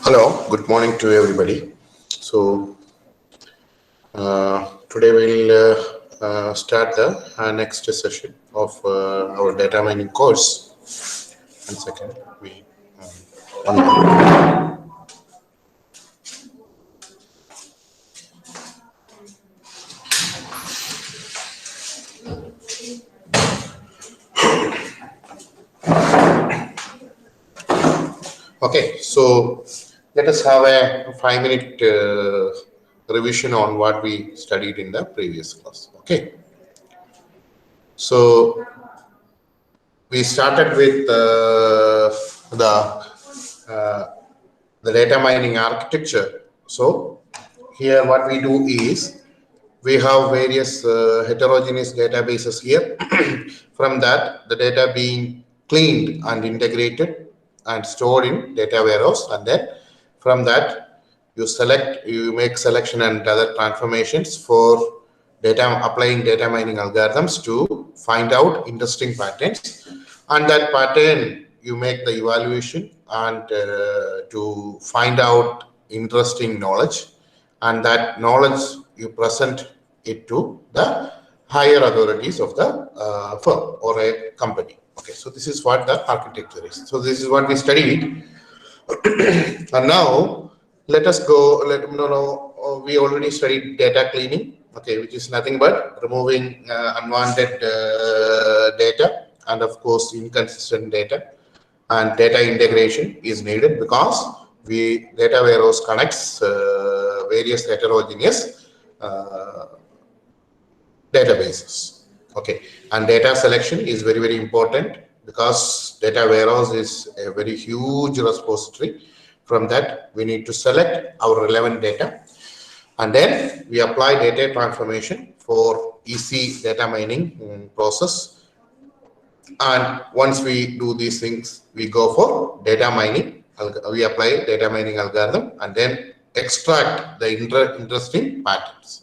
Hello, good morning to everybody. So today we'll start the next session of our data mining course. 1 second, we one minute. Okay, so let us have a 5 minute revision on what we studied in the previous class. Okay, so we started with the data mining architecture. So here what we do is we have various heterogeneous databases here. From that, the data being cleaned and integrated and stored in data warehouse, and then from that you make selection and other transformations for data, applying data mining algorithms to find out interesting patterns, and that pattern you make the evaluation and to find out interesting knowledge, and that knowledge you present it to the higher authorities of the firm or a company. Okay, so this is what the architecture is. So this is what we studied. And now let us go. We already studied data cleaning. Okay, which is nothing but removing unwanted data and of course inconsistent data. And data integration is needed because data warehouse connects various heterogeneous databases. Okay, and data selection is very important because data warehouse is a very huge repository. From that we need to select our relevant data, and then we apply data transformation for easy data mining process. And once we do these things, we go for data mining. We apply data mining algorithm and then extract the interesting patterns.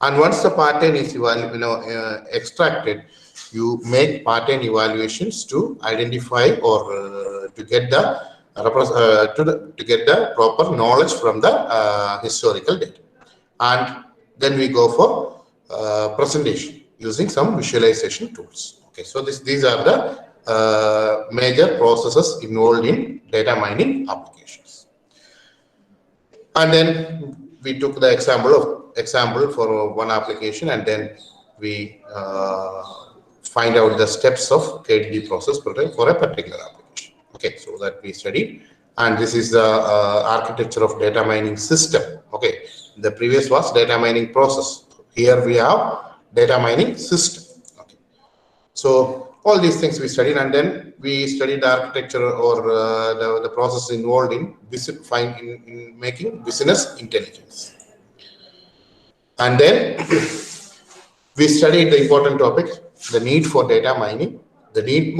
And once the pattern is extracted, you make pattern evaluations to identify or to get the proper knowledge from the historical data. And then we go for presentation using some visualization tools. Okay, so these are the major processes involved in data mining applications. And then we took the example for one application, and then we find out the steps of KDD process for a particular application. Okay, so that we studied, and this is the architecture of data mining system. Okay, the previous was data mining process. Here we have data mining system. Okay, so all these things we studied, and then we studied the architecture or the process involved in making business intelligence. And then we studied the important topic, the need for data mining. The need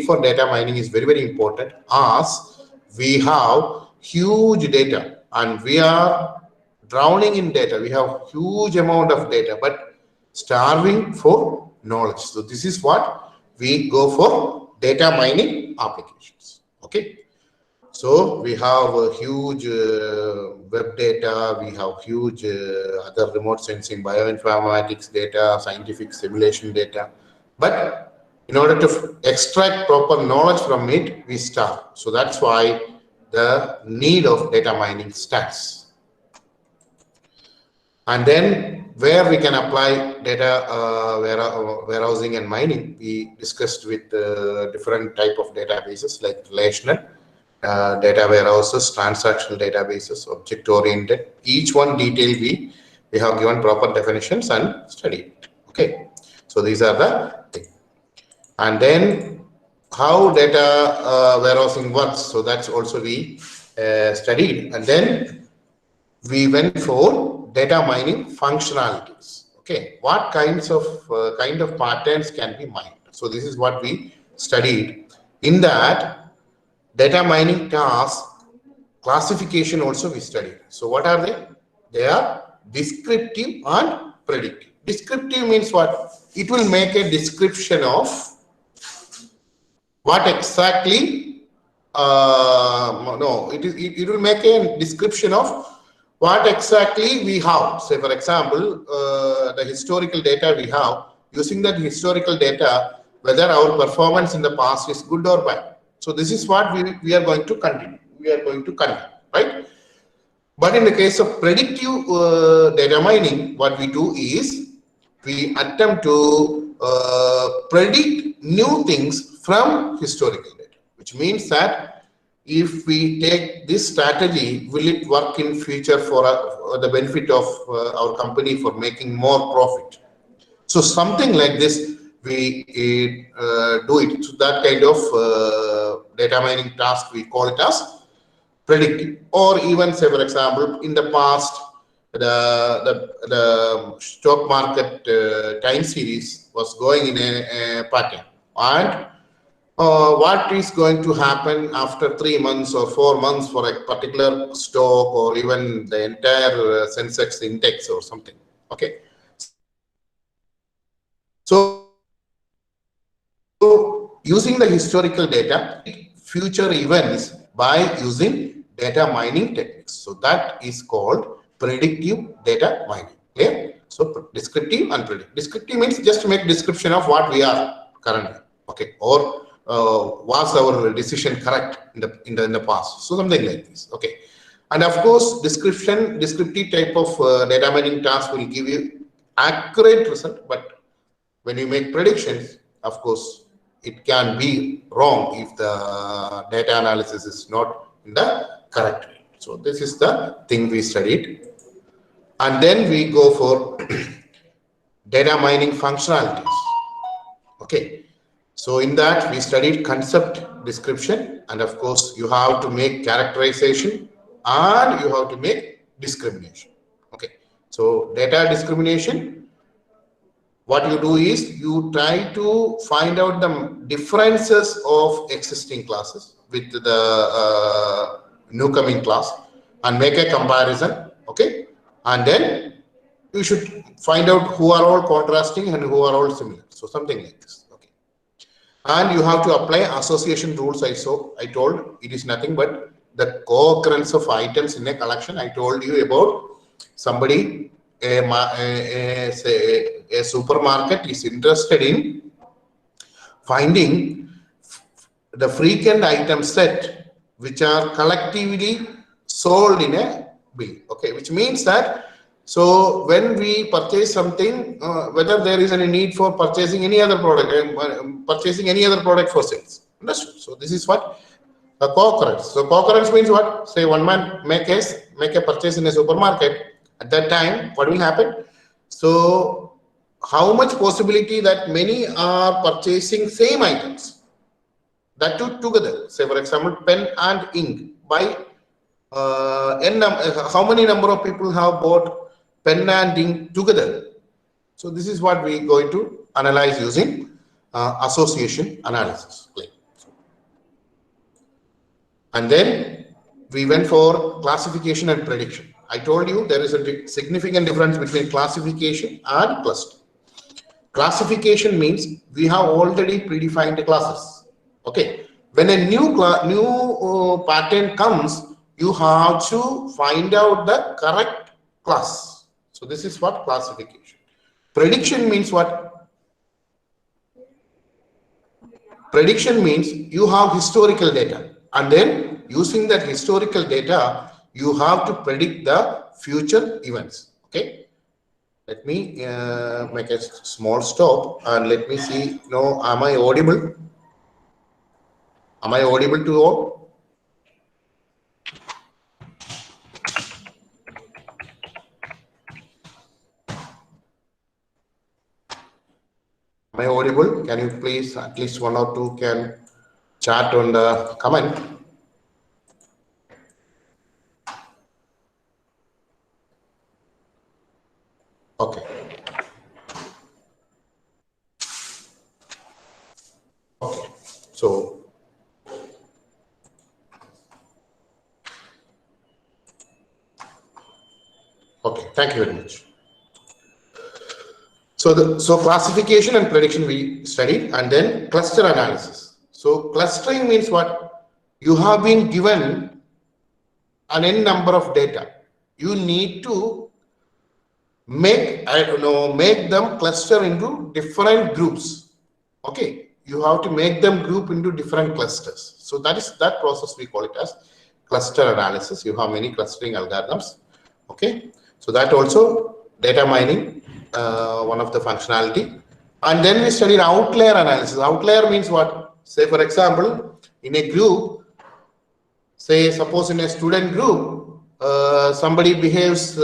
for data mining is very important, as we have huge data and we are drowning in data. We have huge amount of data, but starving for knowledge. So this is what we go for data mining applications. Okay. So we have a huge web data, we have huge other remote sensing, bioinformatics data, scientific simulation data. But in order to extract proper knowledge from it, we starve. So that's why the need of data mining starts. And then where we can apply data warehousing and mining, we discussed with different type of databases like relational, data warehouses, transactional databases, object-oriented. Each one detail we have given proper definitions and studied. Okay, so these are the things. And then how data warehousing works. So that's also we studied, and then we went for data mining functionalities. Okay, what kinds of kind of patterns can be mined? So this is what we studied. In that data mining task, classification also we studied. So what are they? They are descriptive and predictive. Descriptive means what? It will make a description of what exactly. No, it will make a description of what exactly we have. Say, for example, the historical data we have. Using that historical data, whether our performance in the past is good or bad. So this is what we are going to continue. We are going to continue, right? But in the case of predictive data mining, what we do is we attempt to predict new things from historical data, which means that if we take this strategy, will it work in future for the benefit of our company for making more profit? So something like this, we do it. So that kind of data mining task, we call it as predictive. Or even say, for example, in the past, the stock market time series was going in a pattern, and what is going to happen after 3 months or 4 months for a particular stock, or even the entire Sensex index or something. Okay, so using the historical data, future events by using data mining techniques. So that is called predictive data mining. Clear? So descriptive and predictive. Descriptive means just make description of what we are currently. Okay, or was our decision correct in the past? So something like this. Okay, and of course, descriptive type of data mining task will give you accurate result, but when you make predictions, of course, it can be wrong if the data analysis is not in the correct way. So this is the thing we studied. And then we go for data mining functionalities. Okay. So in that we studied concept description, and of course you have to make characterization and you have to make discrimination. Okay. So data discrimination, what you do is you try to find out the differences of existing classes with the new coming class and make a comparison. Okay, and then you should find out who are all contrasting and who are all similar. So something like this. Okay, and you have to apply association rules. I told it is nothing but the co-occurrence of items in a collection. I told you about somebody, a supermarket is interested in finding the frequent item set which are collectively sold in a bill. Okay, which means that, so when we purchase something, whether there is any need for purchasing any other product, for sales. Understood? So this is what a co-occurrence. So co-occurrence means what? Say one man make a purchase in a supermarket. At that time, what will happen? So how much possibility that many are purchasing same items, that two together? Say for example, pen and ink. By how many number of people have bought pen and ink together? So this is what we are going to analyze using association analysis. And then we went for classification and prediction. I told you there is a significant difference between classification and cluster. Classification means we have already predefined classes. Okay, when a new pattern comes, you have to find out the correct class. So this is what classification. Prediction means what? Prediction means you have historical data, and then using that historical data, you have to predict the future events. Okay, let me make a small stop and let me see. No, am I audible? Am I audible to all? Am I audible? Can you please, at least one or two can chat on the comment? So okay, thank you very much. So classification and prediction we studied, and then cluster analysis. So clustering means what? You have been given an n number of data. You need to make them cluster into different groups. Okay, you have to make them group into different clusters. So that process we call it as cluster analysis. You have many clustering algorithms. Okay, so that also data mining, one of the functionality. And then we studied outlier analysis. Outlier means what? Say for example, in a group, suppose in a student group, somebody behaves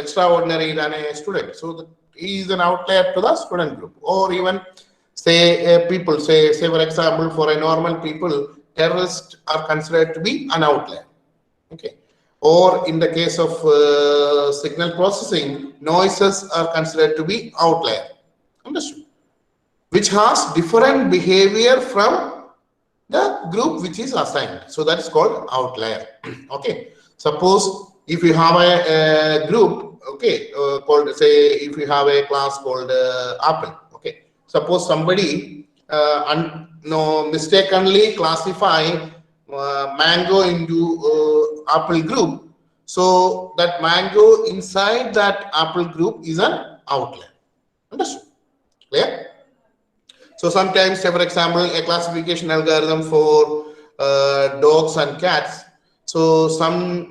extraordinary than a student, so he is an outlier to the student group. Or even say people, say for example, for a normal people, terrorists are considered to be an outlier. Okay. Or in the case of signal processing, noises are considered to be outlier. Understood? Which has different behavior from the group which is assigned. So that is called outlier. Okay. Suppose if you have a group, okay, called, say if you have a class called Apple. Okay. Suppose somebody mistakenly classify mango into Apple group, so that mango inside that Apple group is an outlier. Understood? Clear? So sometimes, say for example, a classification algorithm for dogs and cats. So some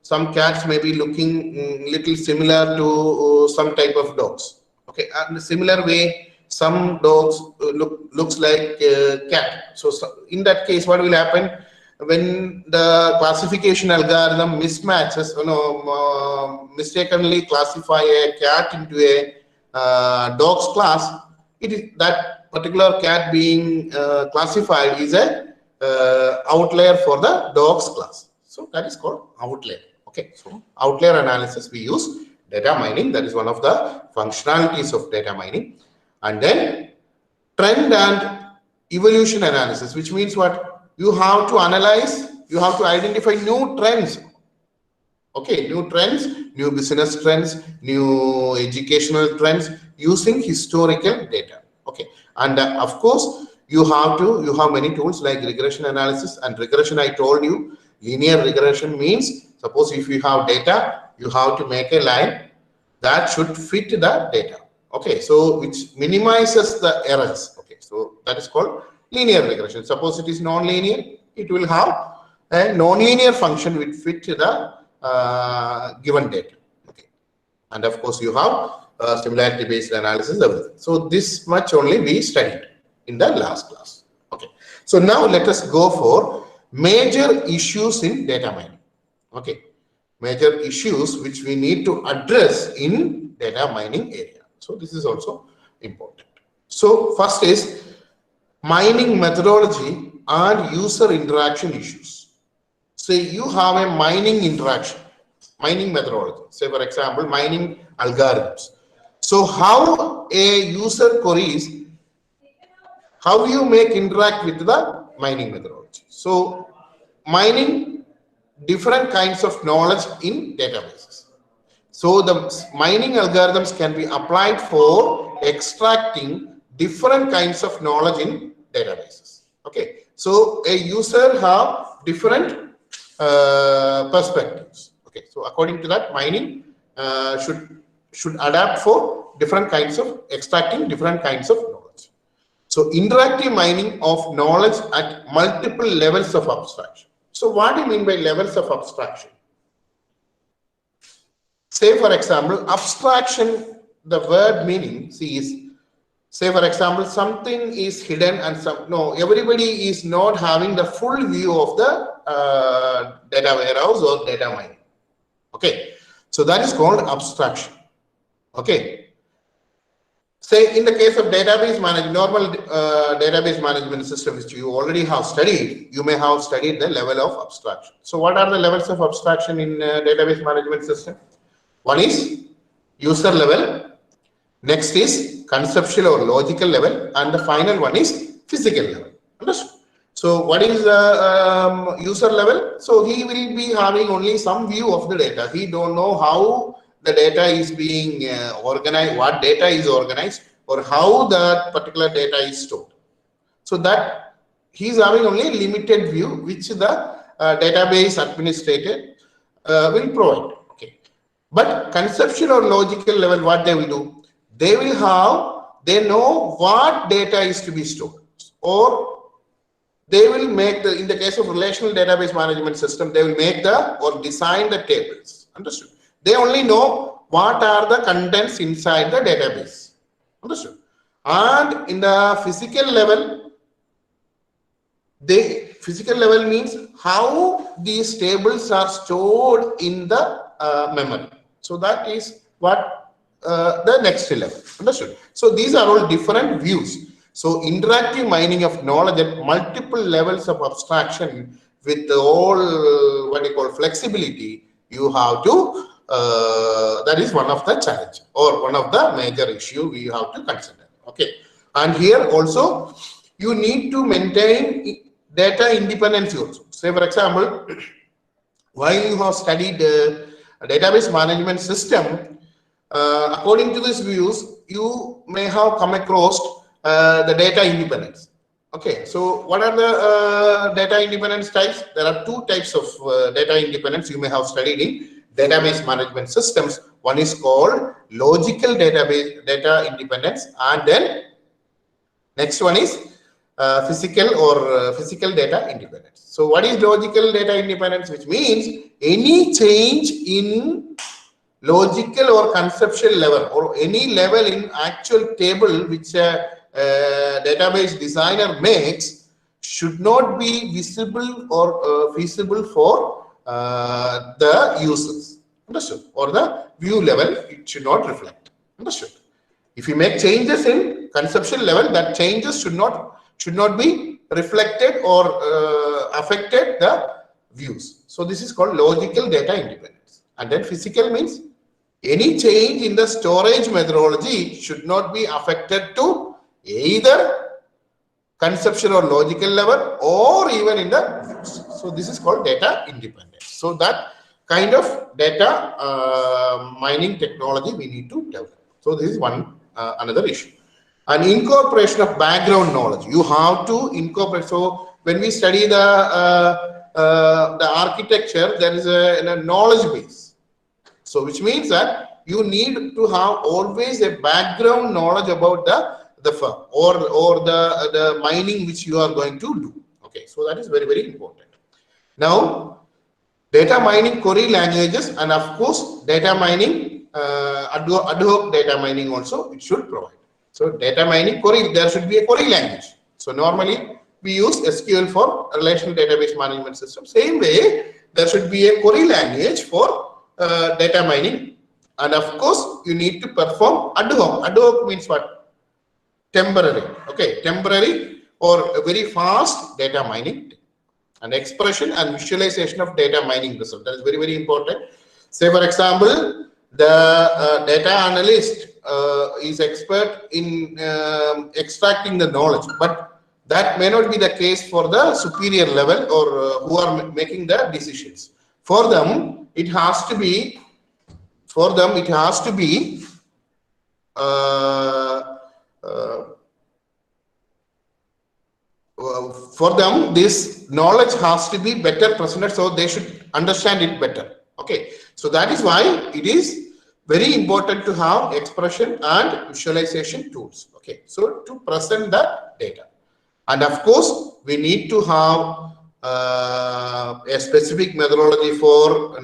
some cats may be looking little similar to some type of dogs. Okay, and in a similar way, some dogs looks like cat. So in that case, what will happen when the classification algorithm mismatches? Mistakenly classify a cat into a dog's class. It is that particular cat being classified is a outlier for the dogs class. So that is called outlier. Okay, so outlier analysis we use data mining. That is one of the functionalities of data mining. And then trend and evolution analysis, which means what? You have to analyze, you have to identify new trends. Okay, new trends, new business trends, new educational trends using historical data. Okay, and of course you have many tools like regression analysis. And regression, I told you, linear regression means, suppose if you have data, you have to make a line that should fit the data. Okay, so which minimizes the errors. Okay, so that is called linear regression. Suppose it is non-linear, it will have a non-linear function which fit the given data. Okay, and of course you have similarity based analysis, everything. So this much only we studied in the last class. Okay, so now let us go for major issues in data mining. Okay, major issues which we need to address in data mining area. So this is also important. So first is mining methodology and user interaction issues. Say you have a mining interaction, mining methodology, say for example, mining algorithms. So how a user queries, how you make interact with the mining methodology. So mining different kinds of knowledge in databases. So the mining algorithms can be applied for extracting different kinds of knowledge in databases. Okay, so a user have different perspectives. Okay, so according to that, mining should adapt for different kinds of extracting different kinds of knowledge. So interactive mining of knowledge at multiple levels of abstraction. So what do you mean by levels of abstraction? Say for example, abstraction, the word meaning, see, is, say for example, something is hidden and everybody is not having the full view of the data warehouse or data mining. Okay, so that is called abstraction. Okay, say in the case of database management, normal database management system which you already have studied, you may have studied the level of abstraction. So what are the levels of abstraction in database management system? One is user level, next is conceptual or logical level, and the final one is physical level. Understood? So what is the user level? So he will be having only some view of the data. He don't know how the data is being organized, what data is organized, or how that particular data is stored. So that he is having only limited view, which the database administrator will provide. Okay, but conceptual or logical level, what they will do? They will have, they know what data is to be stored, or they will make the, in the case of relational database management system, they will make the or design the tables. Understood? They only know what are the contents inside the database. Understood? And in the physical level, physical level means how these tables are stored in the memory. So that is what the next level. Understood? So these are all different views. So interactive mining of knowledge at multiple levels of abstraction with all what you call flexibility, you have to, that is one of the challenge or one of the major issue we have to consider. Okay, and here also you need to maintain data independence also. Say for example, while you have studied a database management system, according to these views, you may have come across the data independence. Okay, so what are the data independence types? There are two types of data independence you may have studied in database management systems. One is called logical database data independence, and then next one is physical or physical data independence. So what is logical data independence? Which means any change in logical or conceptual level or any level in actual table which a database designer makes should not be visible or feasible for the users. Understood? Or the view level, it should not reflect. Understood? If you make changes in conceptual level, that changes should not be reflected or affected the views. So this is called logical data independence. And then physical means any change in the storage methodology should not be affected to either conceptual or logical level or even in the views. So this is called data independence. So that kind of data mining technology we need to develop. So this is one another issue. An incorporation of background knowledge. You have to incorporate. So when we study the architecture, there is a knowledge base. So which means that you need to have always a background knowledge about the firm or the mining which you are going to do. Okay, so that is very, very important. Now, data mining query languages and of course data mining ad hoc data mining also it should provide. So data mining query, there should be a query language. So normally we use SQL for relational database management system. Same way, there should be a query language for data mining. And of course, you need to perform ad hoc. Ad hoc means what? Temporary. Okay, temporary or a very fast data mining. And expression and visualization of data mining result. That is very, very important. Say, for example, the data analyst is expert in extracting the knowledge, but that may not be the case for the superior level or who are making the decisions. For them, it has to be. For them, it has to be. For them, this knowledge has to be better presented, so they should understand it better. Okay, so that is why it is very important to have expression and visualization tools. Okay, so to present the data, and of course we need to have a specific methodology for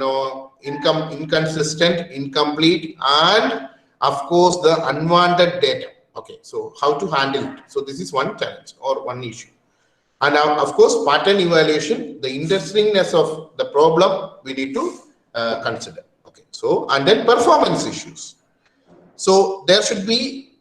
inconsistent, incomplete, and of course the unwanted data. Okay, so how to handle it? So this is one challenge or one issue. And now, of course, pattern evaluation, the interestingness of the problem we need to consider. Okay, so and then performance issues. So there should be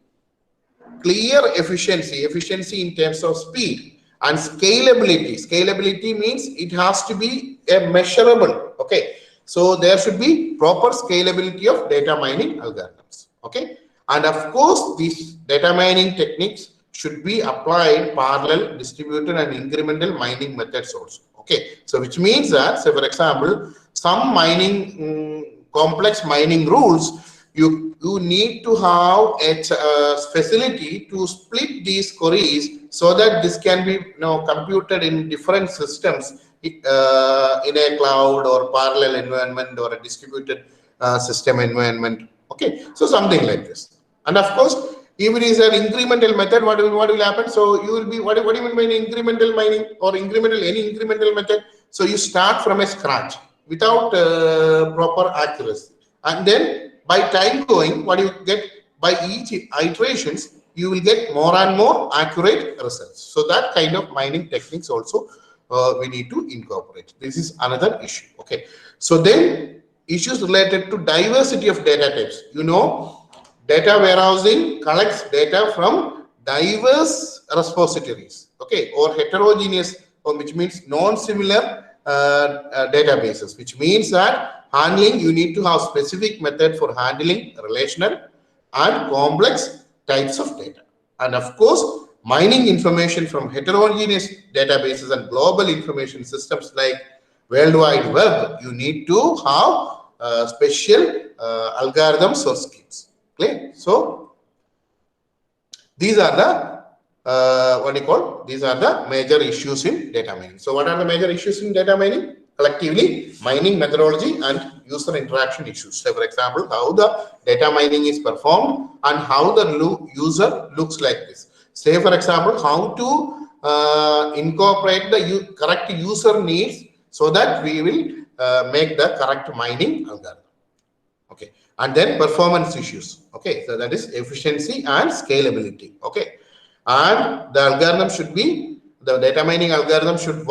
clear efficiency in terms of speed and scalability. Scalability means it has to be a measurable. Okay, so there should be proper scalability of data mining algorithms. Okay, and of course these data mining techniques should be applied parallel, distributed, and incremental mining methods also. Okay, so which means that, say for example, some mining complex mining rules, you need to have a facility to split these queries so that this can be computed in different systems in a cloud or parallel environment or a distributed system environment. Okay, so something like this. And of course, if it is an incremental method, what will happen? So you will be, what do you mean by incremental mining or incremental, any incremental method? So you start from a scratch without proper accuracy, and then by time going, what you get by each iterations, you will get more and more accurate results. So that kind of mining techniques also we need to incorporate. This is another issue. Okay, so then issues related to diversity of data types. Data warehousing collects data from diverse repositories, okay, or heterogeneous, or which means non-similar databases, which means that handling, you need to have specific method for handling relational and complex types of data. And of course, mining information from heterogeneous databases and global information systems like World Wide Web, you need to have special algorithms or schemes. Okay, so these are the these are the major issues in data mining. So what are the major issues in data mining? Collectively, mining methodology and user interaction issues. So for example, how the data mining is performed and how the user looks like this. Say for example, how to incorporate the correct user needs so that we will make the correct mining algorithm. Okay, and then performance issues. Okay, so that is efficiency and scalability. Okay, and the algorithm should be, the data mining algorithm should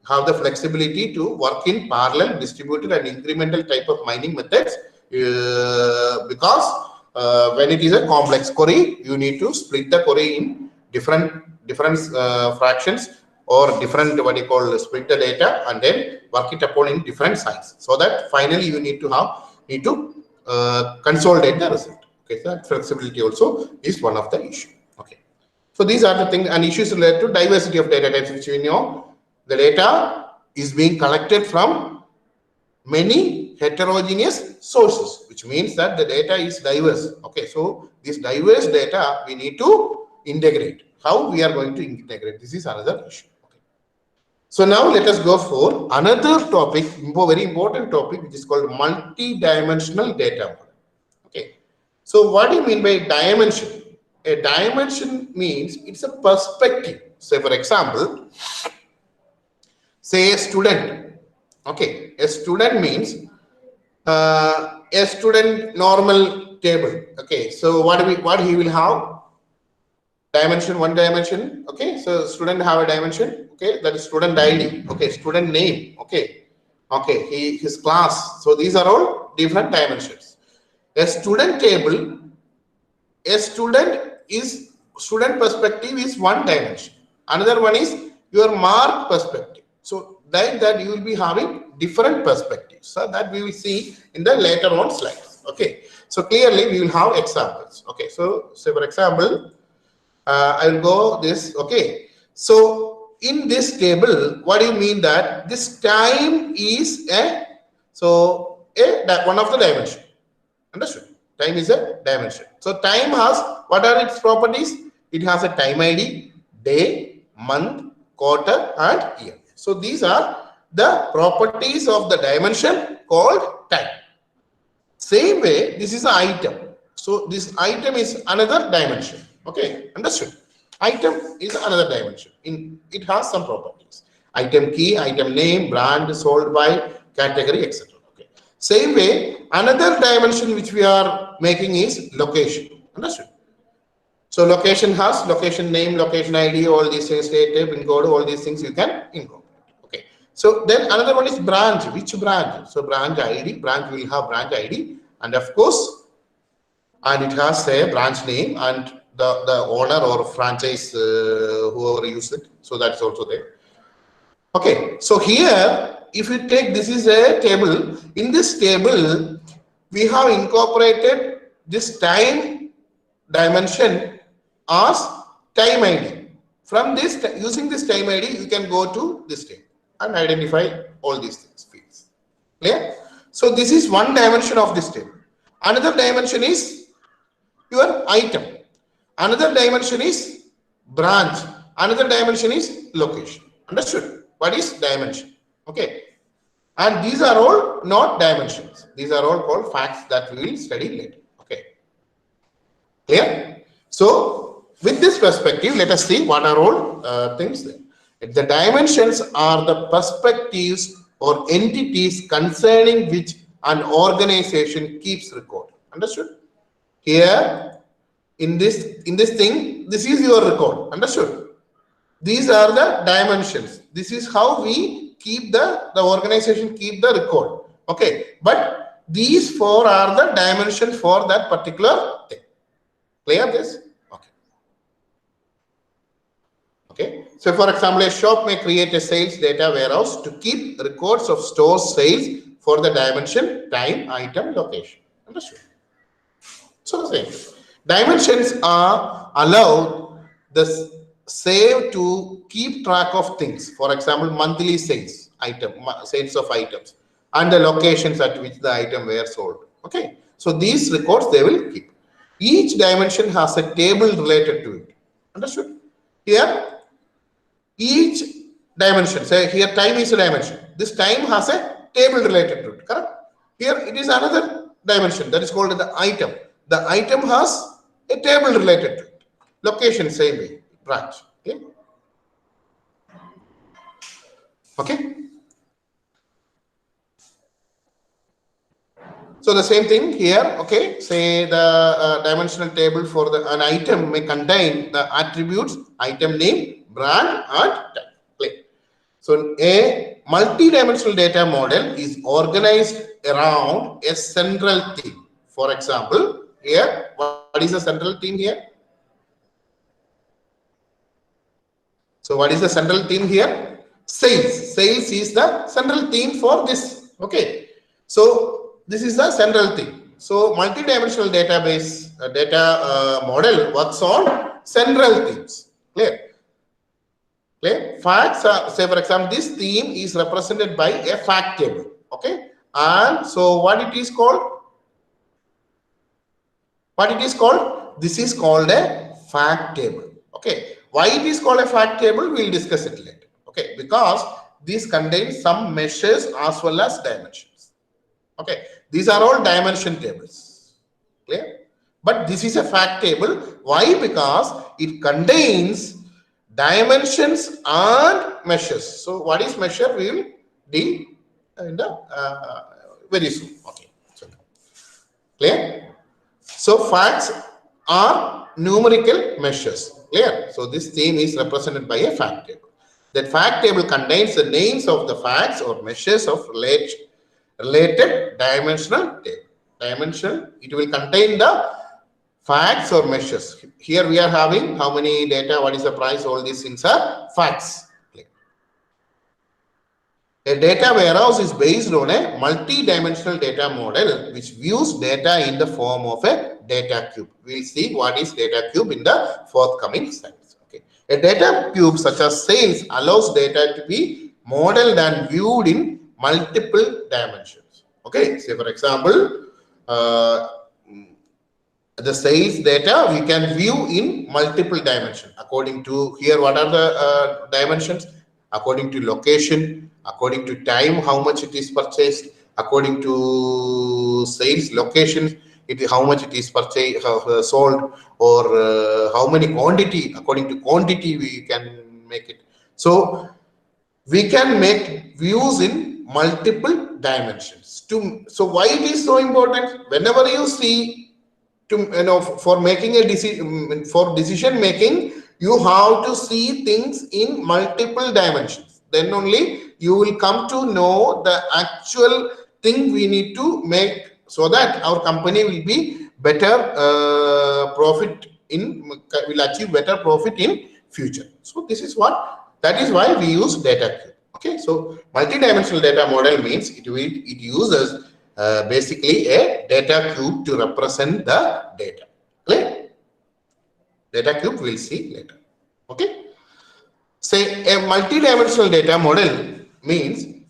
have the flexibility to work in parallel, distributed, and incremental type of mining methods, because when it is a complex query, you need to split the query in different fractions or different split the data and then work it upon in different sites, so that finally you need to consolidate the result. Okay, so that flexibility also is one of the issues. Okay, so these are the things and issues related to diversity of data types, which we know the data is being collected from many heterogeneous sources, which means that the data is diverse. Okay, so this diverse data we need to integrate. How we are going to integrate? This is another issue. Okay. So now let us go for another topic, very important topic, which is called multi-dimensional data model. Okay, so what do you mean by dimension? A dimension means it's a perspective. Say for example, say a student. Okay, a student means a student normal table. Okay, so what he will have? Dimension, one dimension. Okay, so student have a dimension. Okay, that is student ID. Okay, student name. Okay, his class. So these are all different dimensions. A student table, a student perspective is one dimension. Another one is your mark perspective. So like that you will be having different perspectives. So that we will see in the later on slides. Okay, so clearly we will have examples. Okay, so say for example, I will go this. Okay, so in this table, what do you mean that this time is one of the dimension? Understood? Time is a dimension. So time has, what are its properties? It has a time ID, day, month, quarter, and year. So these are the properties of the dimension called time. Same way, this is an item. So this item is another dimension. Okay, understood? Item is another dimension. It has some properties. Item key, item name, brand, sold by, category, etc. Okay. Same way, another dimension which we are making is location. Understood? So location has location name, location ID, all these things, state, pin code, all these things you can incorporate. Okay. So then another one is branch. Which branch? So branch ID, branch will have branch ID, and of course, and it has a branch name and the owner or franchise, whoever used it. So that's also there. Okay. So here, if you take, this is a table. In this table, we have incorporated this time dimension as time ID. From this, using this time ID, you can go to this table and identify all these things, fields. Clear? So this is one dimension of this table. Another dimension is your item. Another dimension is branch. Another dimension is location. Understood? What is dimension? Okay. And these are all not dimensions. These are all called facts that we will study later. Okay. Clear? So, with this perspective, let us see what are all things there. The dimensions are the perspectives or entities concerning which an organization keeps record. Understood? Here, in this thing, this is your record. Understood? These are the dimensions. This is how we keep the organization keep the record. Okay, but these four are the dimensions for that particular thing. Clear this? Okay. Okay. So, for example, a shop may create a sales data warehouse to keep records of store sales for the dimension, time, item, location. Understood? So, the same. Dimensions are allowed the save to keep track of things. For example, monthly sales of items and the locations at which the item were sold. Okay. So, these records they will keep. Each dimension has a table related to it. Understood? Here, each dimension, say here time is a dimension. This time has a table related to it. Correct? Here it is another dimension that is called the item. The item has a table related to it. Location, same way, branch. Okay? Okay? So the same thing here, okay, say the dimensional table for an item may contain the attributes, item name, brand, and type. So a multi-dimensional data model is organized around a central theme. For example, here, what is the central theme here? So what is the central theme here? Sales. Sales is the central theme for this. Okay. So this is the central theme. So multi-dimensional database data model works on central themes. Clear? Clear? Facts are, say for example, this theme is represented by a fact table. Okay. And so what it is called? What it is called? This is called a fact table. Okay. Why it is called a fact table? We'll discuss it later. Okay. Because this contains some measures as well as dimensions. Okay. These are all dimension tables. Clear? But this is a fact table. Why? Because it contains dimensions and measures. So what is measure? We will deal in the very soon. Okay. So, clear? So facts are numerical measures. Clear? So this theme is represented by a fact table. That fact table contains the names of the facts or measures of related dimensional table. Dimension, it will contain the facts or measures. Here we are having how many data, what is the price, all these things are facts. A data warehouse is based on a multi-dimensional data model which views data in the form of a data cube. We will see what is data cube in the forthcoming slides. Okay. A data cube such as sales allows data to be modeled and viewed in multiple dimensions. Okay. Say for example, the sales data we can view in multiple dimensions. According to here, what are the dimensions? According to location, according to time, how much it is purchased, according to sales location, how much it is purchased, sold, or how many quantity. According to quantity, we can make it. So we can make views in multiple dimensions. So why it is so important? Whenever you see, for making a decision, for decision making, you have to see things in multiple dimensions. Then only you will come to know the actual thing we need to make so that our company will be better will achieve better profit in future. So this is that is why we use data cube. Okay, so multi-dimensional data model means it uses basically a data cube to represent the data. Clear? Data cube we'll see later. Okay. Say a multi-dimensional data model means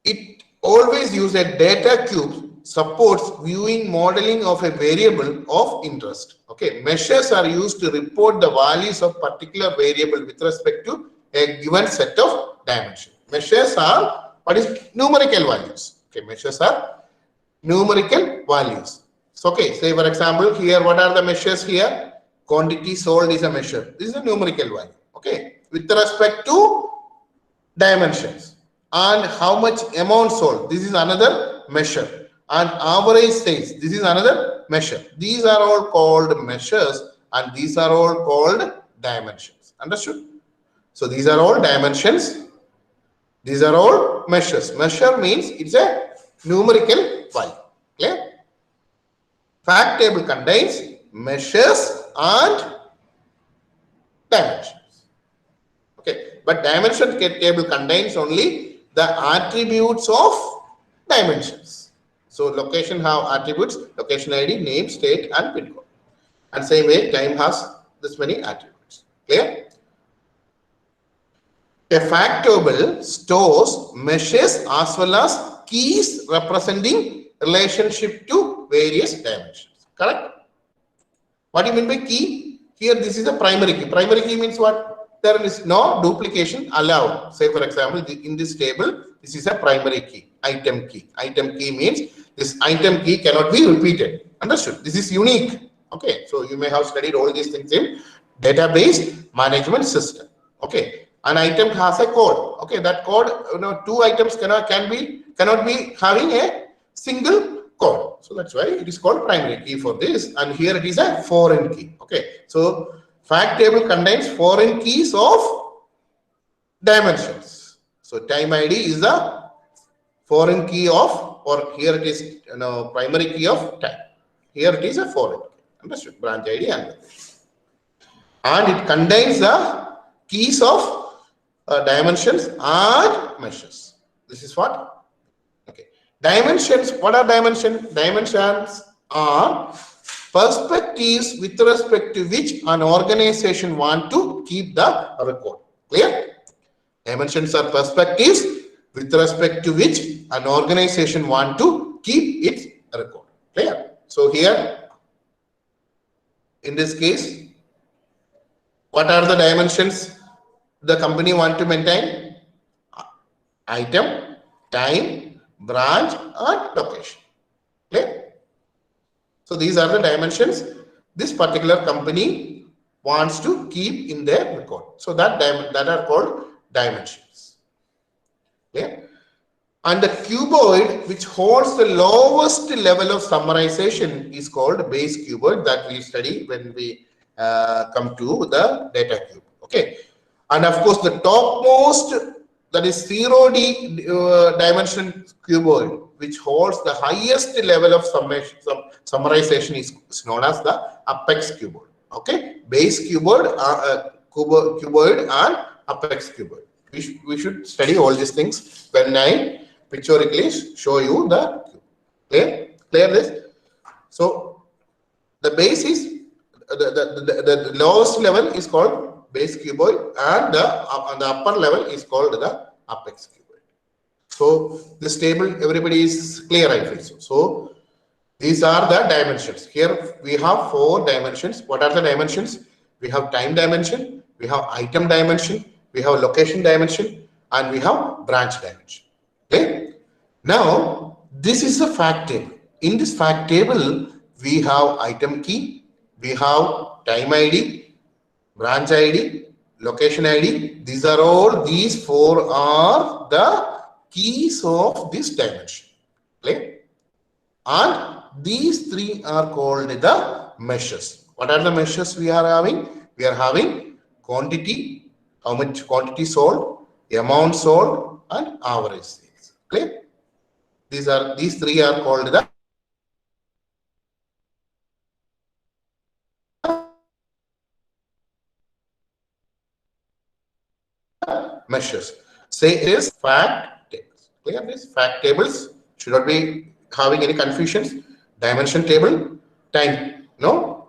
it always uses a data cube, supports viewing modeling of a variable of interest. Okay, measures are used to report the values of particular variable with respect to a given set of dimensions. Measures are what is numerical values. Okay, measures are numerical values. So, okay, say for example, here what are the measures here? Quantity sold is a measure. This is a numerical value. Okay, with respect to dimensions, and how much amount sold, this is another measure, and average sales, this is another measure. These are all called measures, and these are all called dimensions. Understood? So these are all dimensions, these are all measures. Measure means it's a numerical value. Clear? Fact table contains measures and dimensions. Okay, but dimension table contains only the attributes of dimensions. So location have attributes, location ID, name, state, and pin code. And same way, time has this many attributes. Clear? A fact table stores measures as well as keys representing relationship to various dimensions. Correct? What do you mean by key? Here, this is a primary key. Primary key means what? There is no duplication allowed. Say, for example, in this table, this is a primary key, item key. Item key means this item key cannot be repeated. Understood? This is unique. Okay, so you may have studied all these things in database management system. Okay, an item has a code. Okay, that code, two items cannot be having a single code. So that's why it is called primary key for this, and here it is a foreign key. Okay, so fact table contains foreign keys of dimensions. So time ID is the foreign key of, or here it is primary key of time. Here it is a foreign key. Understood? Branch ID and it contains the keys of dimensions and measures. This is what? Okay. Dimensions. What are dimensions? Dimensions are perspectives with respect to which an organization want to keep the record. Clear? Dimensions are perspectives with respect to which an organization want to keep its record. Clear? So here, in this case, what are the dimensions the company want to maintain? Item, time, branch, and location. Clear? So these are the dimensions this particular company wants to keep in their record. So that are called dimensions. Okay? And the cuboid, which holds the lowest level of summarization, is called base cuboid, that we study when we come to the data cube. Okay, and of course the topmost, that is 0D dimension cuboid, which holds the highest level of summarization, is known as the apex cuboid. Okay, base cuboid, cuboid, and apex cuboid. We should study all these things when I pictorially show you the cube. Clear this? So the base is the lowest level is called base cuboid, and the upper level is called the apex cuboid. So this table, everybody is clear, I feel so. So these are the dimensions. Here we have 4 dimensions. What are the dimensions? We have time dimension, we have item dimension, we have location dimension, and we have branch dimension. Okay. Now this is a fact table. In this fact table, we have item key, we have time ID, branch ID, location ID. These 4 are the keys of this dimension. Okay. And these 3 are called the measures. What are the measures we are having? We are having quantity, how much quantity sold, amount sold, and average sales. Clear? These 3 are called the measures. Say it is fact tables. Clear? This fact tables should not be having any confusions. Dimension table, time, no,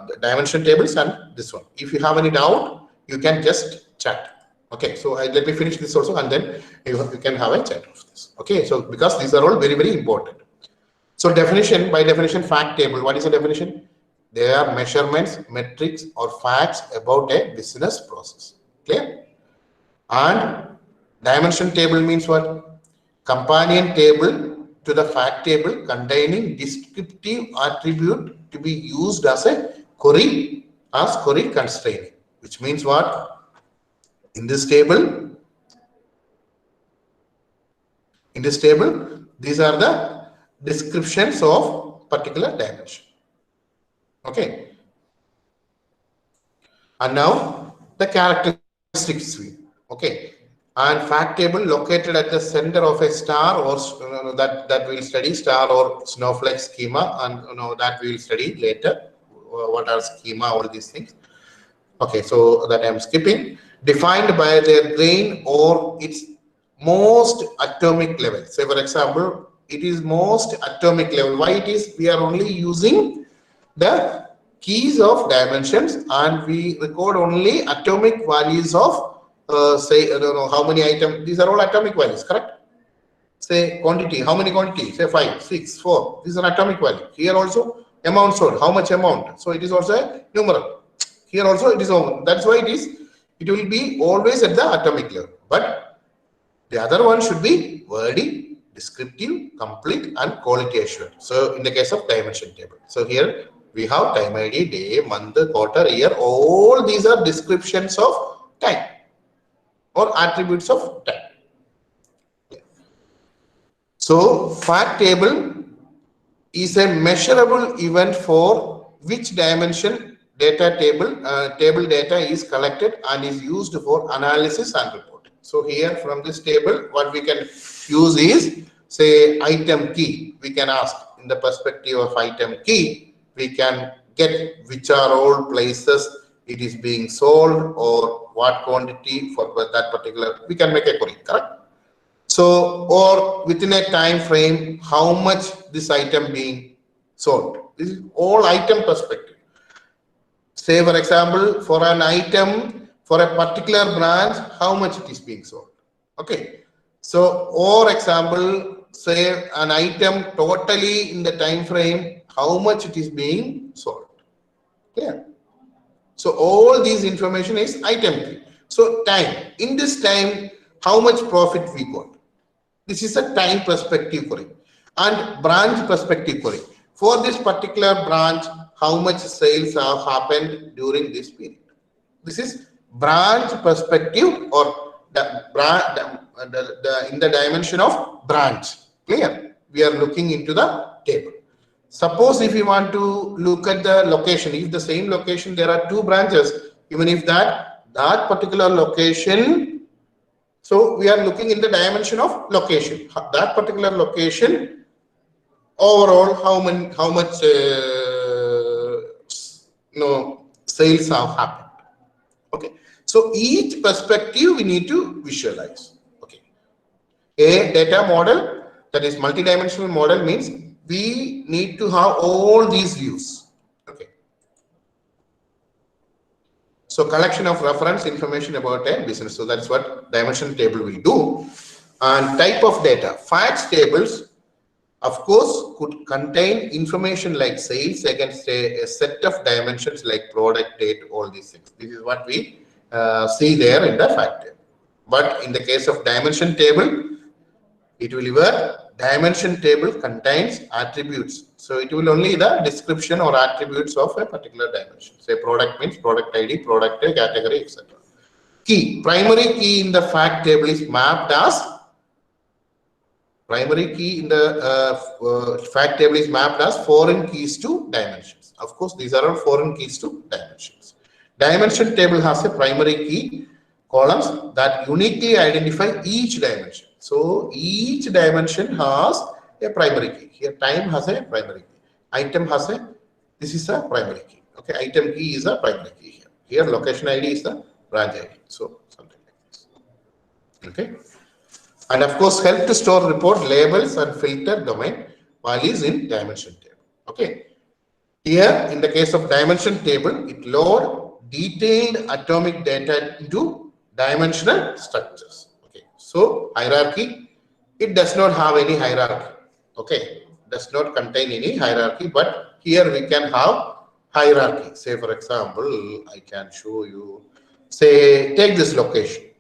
the dimension tables and this one. If you have any doubt, you can just chat. Okay, so let me finish this also, and then you can have a chat of this. Okay, so because these are all very, very important. So definition, by definition, fact table. What is the definition? They are measurements, metrics, or facts about a business process. Clear? And dimension table means what? Companion table to the fact table containing descriptive attribute to be used as a query, as query constraint. Which means what? In this table, these are the descriptions of particular dimension. Okay. And now the characteristics view. Okay. And fact table located at the center of a star, or that we'll study, star or snowflake schema, and that we'll study later. What are schema, all these things. Okay, so that I'm skipping. Defined by their grain or its most atomic level. Say for example, it is most atomic level. Why it is? We are only using the keys of dimensions, and we record only atomic values of say, I don't know how many items. These are all atomic values, correct? Say quantity, how many quantity? Say 5, 6, 4. This is an atomic value. Here also amount sold, how much amount? So it is also a numeral. Here also it is over. That's why it will be always at the atomic level. But the other one should be wordy, descriptive, complete, and quality assured. So in the case of dimension table. So here we have time ID, day, month, quarter, year. All these are descriptions of time or attributes of time. So fact table is a measurable event for which dimension data table data is collected and is used for analysis and reporting. So here from this table, what we can use is, say, item key. We can ask in the perspective of item key, we can get which are all places it is being sold or what quantity for that particular. We can make a query, correct? So, or within a time frame, how much this item being sold. This is all item perspective. Say for example, for an item for a particular branch, how much it is being sold. Okay. So, or example, say an item totally in the time frame, how much it is being sold. Clear? So all these information is item key. So time. In this time, how much profit we got. This is a time perspective query. And branch perspective query. For this particular branch, how much sales have happened during this period. This is branch perspective, or in the dimension of branch. Clear? We are looking into the table. Suppose if you want to look at the location, if the same location there are two branches, even if that particular location, so we are looking in the dimension of location. That particular location, overall, how much sales have happened. Okay. So each perspective we need to visualize. Okay. A data model, that is multidimensional model, means we need to have all these views. Okay. So collection of reference information about a business. So that's what dimension table will do. And type of data. Facts tables, of course, could contain information like sales against a set of dimensions like product, date, all these things. This is what we see there in the fact table. But in the case of dimension table, it will be dimension table contains attributes. So it will only the description or attributes of a particular dimension. Say product means product ID, product category, etc. Key. Primary key in the fact table is mapped as fact table is mapped as foreign keys to dimensions. Of course, these are all foreign keys to dimensions. Dimension table has a primary key columns that uniquely identify each dimension. So each dimension has a primary key. Here time has a primary key. Item has this is a primary key. Okay, item key is a primary key here. Here location ID is the branch ID. So something like this. Okay. And of course, help to store report labels and filter domain values in dimension table. Okay. Here, in the case of dimension table, it load detailed atomic data into dimensional structures. Okay, so hierarchy, it does not have any hierarchy. Okay, does not contain any hierarchy, but here we can have hierarchy. Say, for example, I can show you. Say, take this location.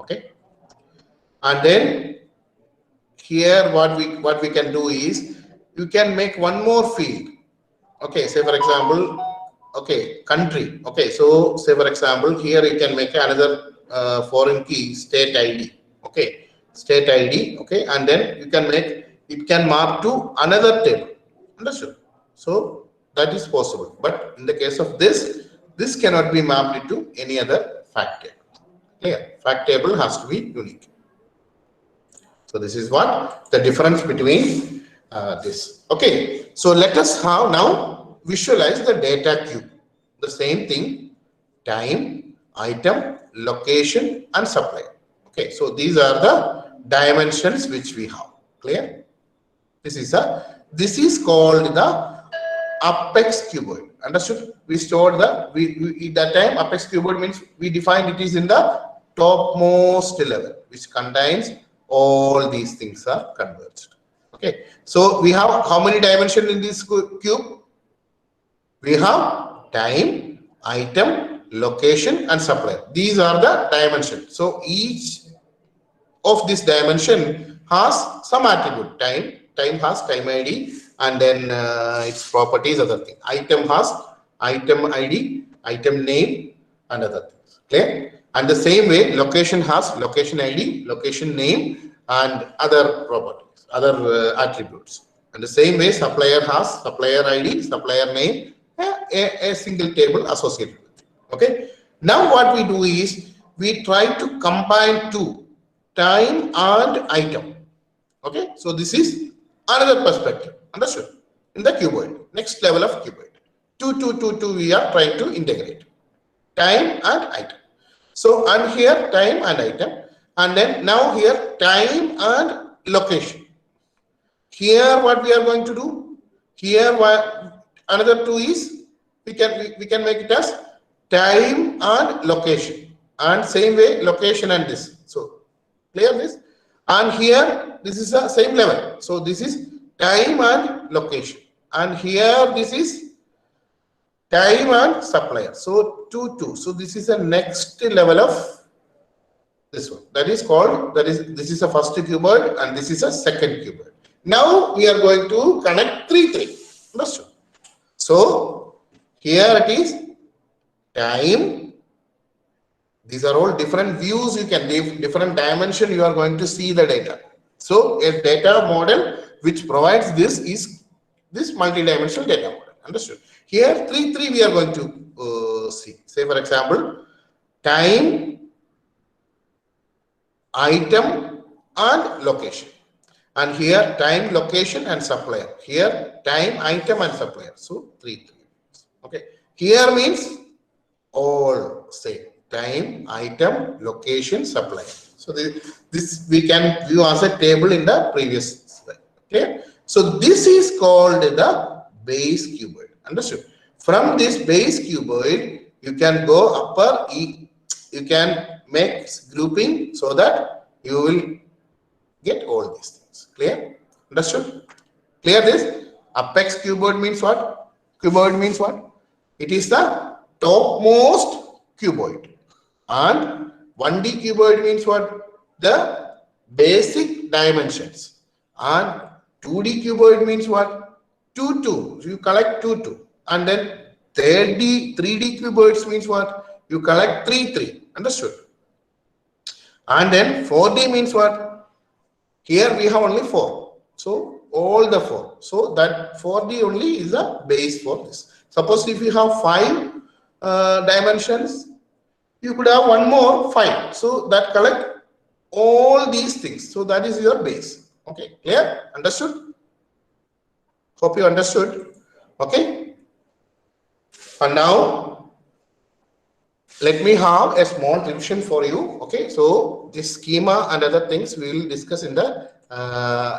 Okay, and then here what we can do is you can make one more field. Okay, say for example, okay, country. Okay, so say for example, here you can make another foreign key, state ID. Okay, state ID. Okay, and then you can make it can map to another table. Understood? So that is possible. But in the case of this cannot be mapped into any other fact table. Clear? Fact table has to be unique. So this is what the difference between this. Okay, so let us have now visualize the data cube. The same thing, time, item, location, and supplier. Okay, so these are the dimensions which we have. Clear? This is called the apex cuboid. Understood? We stored that time apex cuboid means we defined it is in the topmost level, which contains all these things are converged. Okay, so we have how many dimensions in this cube? We have time, item, location, and supplier. These are the dimensions. So each of this dimension has some attribute. Time has time ID, and then its properties, other thing. Item has item ID, item name, and other things. Clear? And the same way, location has location ID, location name, and other properties, other attributes. And the same way, supplier has supplier ID, supplier name, a single table associated with it. Okay. Now what we do is we try to combine two, time and item. Okay. So this is another perspective. Understood? In the cuboid, next level of cuboid. 2 we are trying to integrate time and item. So, and here time and item, and then now here time and location. Here what we are going to do? Here another two is we can make it as time and location, and same way location and this. So clear this, and here this is the same level. So this is time and location, and here this is time and supplier. So 2. So this is the next level of this one. That is called, this is a first cuboid and this is a second cuboid. Now we are going to connect 3. Understood? So here it is time. These are all different views. You can give different dimension. You are going to see the data. So a data model which provides this is this multi-dimensional data model. Understood? Here 3 we are going to see. Say for example, time, item, and location. And here time, location, and supplier. Here time, item, and supplier. So 3. Okay. Here means all same. Time, item, location, supplier. So this we can view as a table in the previous slide. Okay. So this is called the base cuboid. Understood? From this base cuboid, you can go upper, you can make grouping so that you will get all these things. Clear? Understood? Clear this? Apex cuboid means what? Cuboid means what? It is the topmost cuboid. And 1D cuboid means what? The basic dimensions. And 2D cuboid means what? 2. You collect 2. And then 3D cuboids means what? You collect 3. Understood? And then 4D means what? Here we have only 4. So all the 4. So that 4D only is a base for this. Suppose if you have 5 dimensions, you could have one more 5. So that collect all these things. So that is your base. Okay, clear? Understood? Hope you understood. Okay. And now let me have a small revision for you. Okay, so this schema and other things we will discuss in the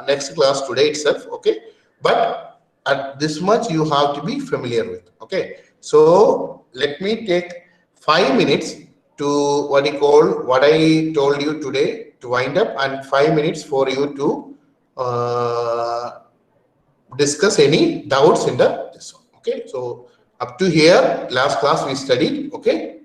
next class today itself. Okay, but at this much you have to be familiar with. Okay, so let me take 5 minutes to what I told you today to wind up, and 5 minutes for you to discuss any doubts in this one. Okay, so up to here, last class we studied. Okay,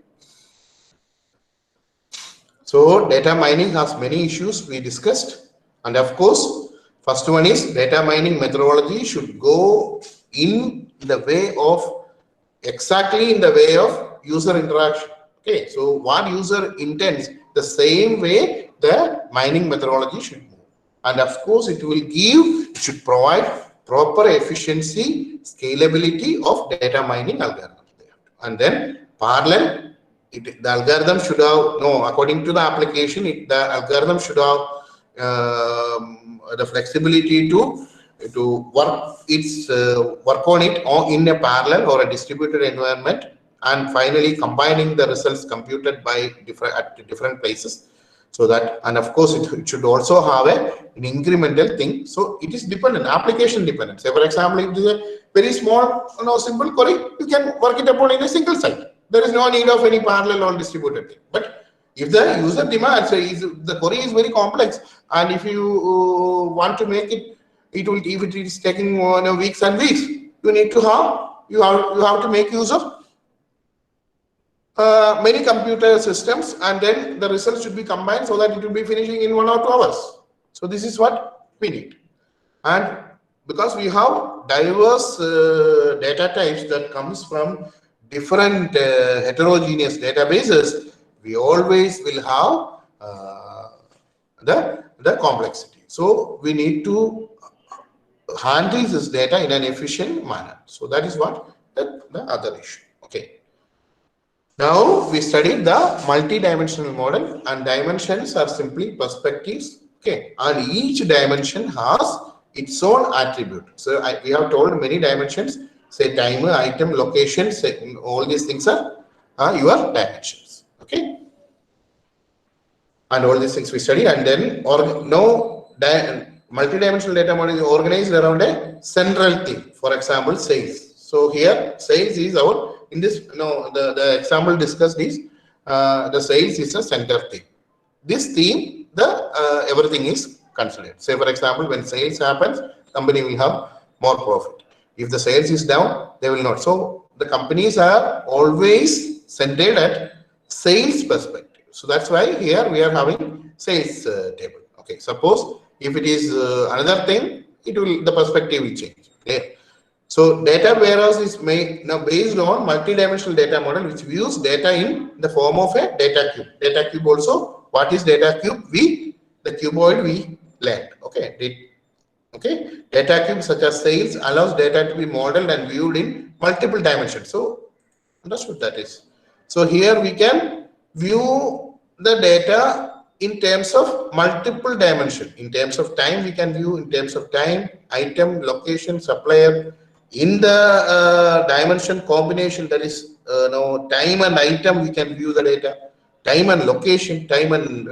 so data mining has many issues we discussed, and of course, first one is data mining methodology should go in the way of exactly in the way of user interaction. Okay, so what user intends, the same way the mining methodology should move, and of course, it should provide proper efficiency, scalability of data mining algorithm, and then parallel. The algorithm should have according to the application. The algorithm should have the flexibility to work on it or in a parallel or a distributed environment, and finally combining the results computed by different places. So that, and of course it should also have an incremental thing. So it is dependent, application dependent. Say for example, if it is a very small simple query, you can work it upon in a single site. There is no need of any parallel or distributed thing. But if the user demands, the query is very complex, and if you want to make it, if it is taking weeks and weeks, you need to have to make use of many computer systems, and then the results should be combined so that it will be finishing in 1 or 2 hours. So this is what we need. And because we have diverse data types that comes from different heterogeneous databases, we always will have the complexity. So we need to handle this data in an efficient manner. So that is what the other issue. Okay. Now we studied the multi-dimensional model, and dimensions are simply perspectives. Okay, and each dimension has its own attribute. So we have told many dimensions. Say time, item, location. Say all these things are your dimensions. Okay, and all these things we study, and then multi-dimensional data model is organized around a central theme. For example, sales. So here sales is our. In this, the example discussed is the sales is a center theme. This theme, everything is considered. Say for example, when sales happens, company will have more profit. If the sales is down, they will not. So the companies are always centered at sales perspective. So that's why here we are having sales table. Okay. Suppose if it is another thing, the perspective will change. Clear? So data warehouse is based on multi-dimensional data model, which views data in the form of a data cube. Data cube also, what is data cube? The cuboid we learned. Okay. Okay. Data cube such as sales allows data to be modeled and viewed in multiple dimensions. So understood that is. So here we can view the data in terms of multiple dimension. In terms of time, we can view in terms of time, item, location, supplier. In the dimension combination, that is time and item, we can view the data. Time and location, time and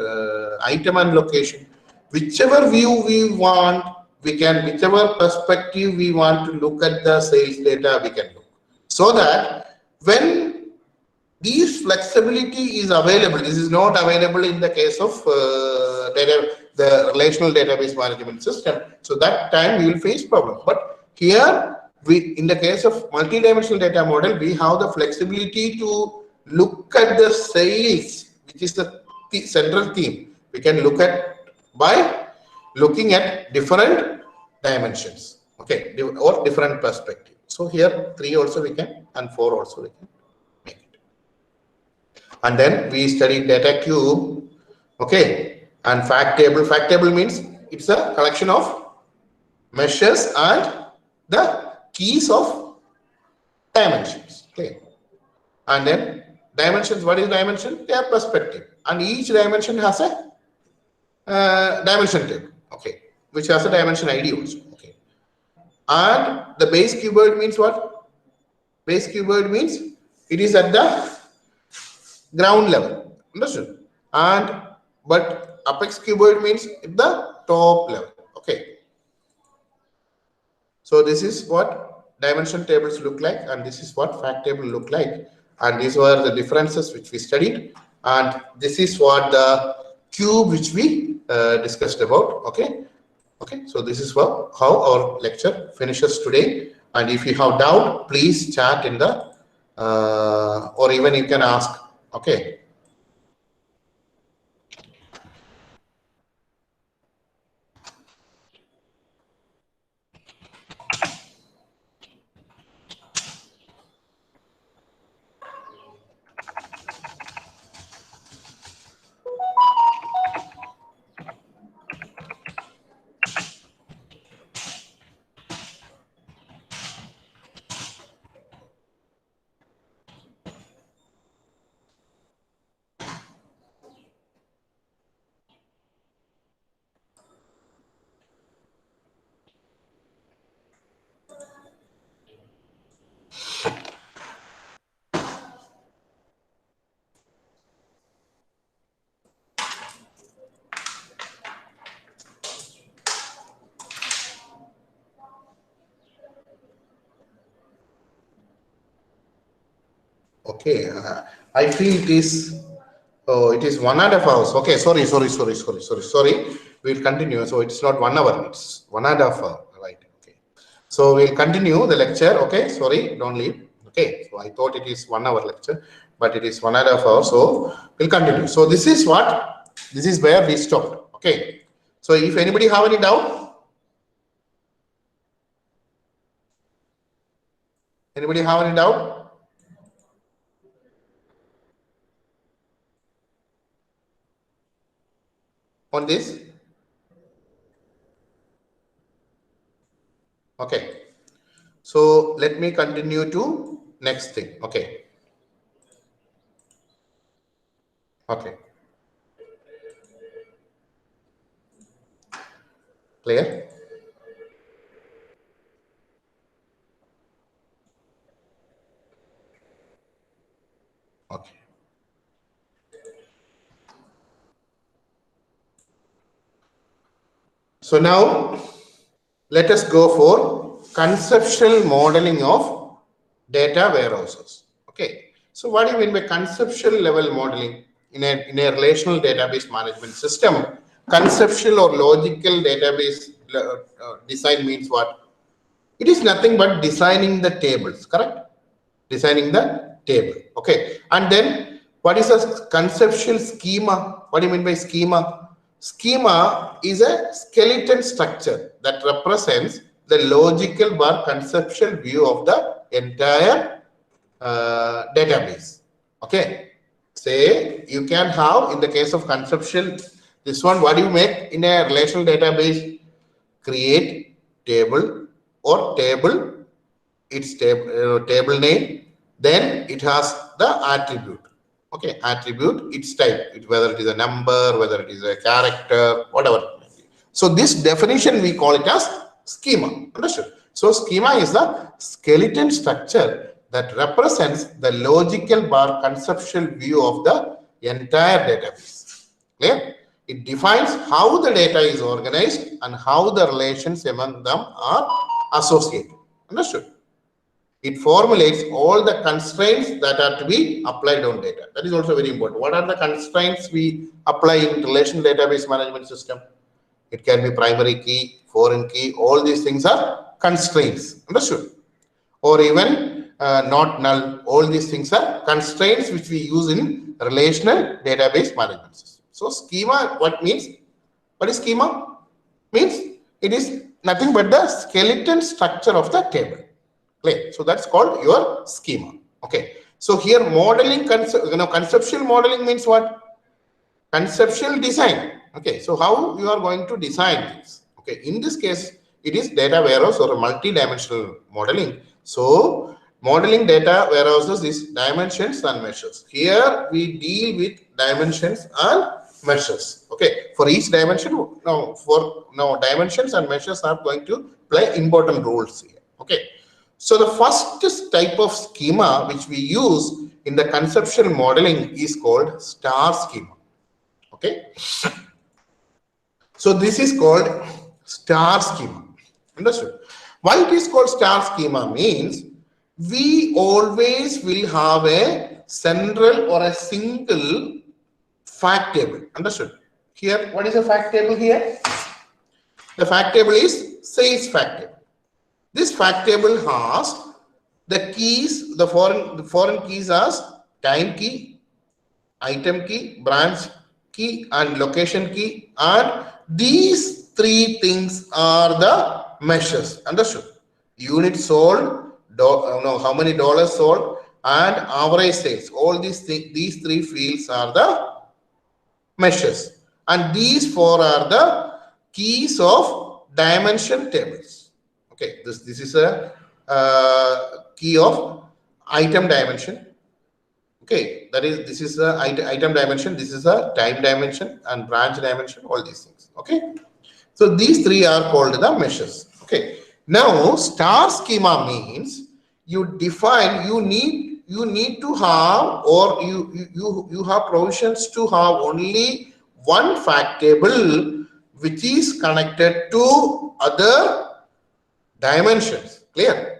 item and location. Whichever view we want, whichever perspective we want to look at the sales data, we can look. So that when this flexibility is available, this is not available in the case of the relational database management system. So that time we will face problem. But here, in the case of multi-dimensional data model, we have the flexibility to look at the sales, which is the central theme. We can look at by looking at different dimensions, okay, or different perspective. So here 3 also we can, and 4 also we can make it. And then we studied data cube, okay, and fact table. Fact table means it's a collection of measures and the keys of dimensions. Okay, and then dimensions. What is dimension? Their perspective, and each dimension has a dimension table. Okay, which has a dimension ID also. Okay, and the base cuboid means what? Base cuboid means it is at the ground level. Understood? And but apex cuboid means at the top level. Okay. So this is what dimension tables look like, and this is what fact table look like, and these were the differences which we studied, and this is what the cube which we discussed about. Okay, so this is how our lecture finishes today, and if you have doubt, please chat in the or even you can ask. Okay. Okay, I feel it is. Oh, it is 1.5 hours. Okay, sorry. We'll continue. So it's not 1 hour. It's 1.5 hour. Right. Okay. So we'll continue the lecture. Okay. Sorry, don't leave. Okay. So I thought it is 1 hour lecture, but it is 1.5 hours. So we'll continue. So this is what. This is where we stopped. Okay. So if anybody have any doubt, anybody have any doubt? On this? Okay. So let me continue to next thing. Okay. Okay. Clear? Okay. So now let us go for conceptual modeling of data warehouses. Okay. So what do you mean by conceptual level modeling in a relational database management system? Conceptual or logical database design means what? It is nothing but designing the tables, correct? Designing the table. Okay. And then what is a conceptual schema? What do you mean by schema? Schema is a skeleton structure that represents the logical or conceptual view of the entire database. Okay. Say you can have, in the case of conceptual, this one, what do you make in a relational database? Create table or table, its table name, then it has the attribute. Okay, attribute, its type, whether it is a number, whether it is a character, whatever. So this definition we call it as schema. Understood? So schema is the skeleton structure that represents the logical bar conceptual view of the entire database. Clear? It defines how the data is organized and how the relations among them are associated. Understood? It formulates all the constraints that are to be applied on data. That is also very important. What are the constraints we apply in relational database management system? It can be primary key, foreign key, all these things are constraints. Understood? Or even not null, all these things are constraints which we use in relational database management system. So schema, what means? What is schema? Means it is nothing but the skeleton structure of the table. Clear? So that's called your schema. Okay. So here modeling, conceptual modeling means what? Conceptual design. Okay. So how you are going to design this? Okay. In this case, it is data warehouse or multi-dimensional modeling. So modeling data warehouses is dimensions and measures. Here we deal with dimensions and measures. Okay. For each dimension, dimensions and measures are going to play important roles here. Okay. So the first type of schema which we use in the conceptual modeling is called star schema. Okay. So this is called star schema. Understood? Why it is called star schema means we always will have a central or a single fact table. Understood? Here, what is a fact table here? The fact table is sales fact table. This fact table has the keys, the foreign keys as time key, item key, branch key, and location key, and these three things are the measures. Understood? Units sold, how many dollars sold, and average sales. All these three fields are the measures, and these four are the keys of dimension tables. Okay, this is a key of item dimension. Okay, this is the item dimension, this is a time dimension, and branch dimension, all these things. Okay, so these three are called the measures. Okay, now star schema means you define, you need to have, or you have provisions to have only one fact table which is connected to other dimensions. Clear?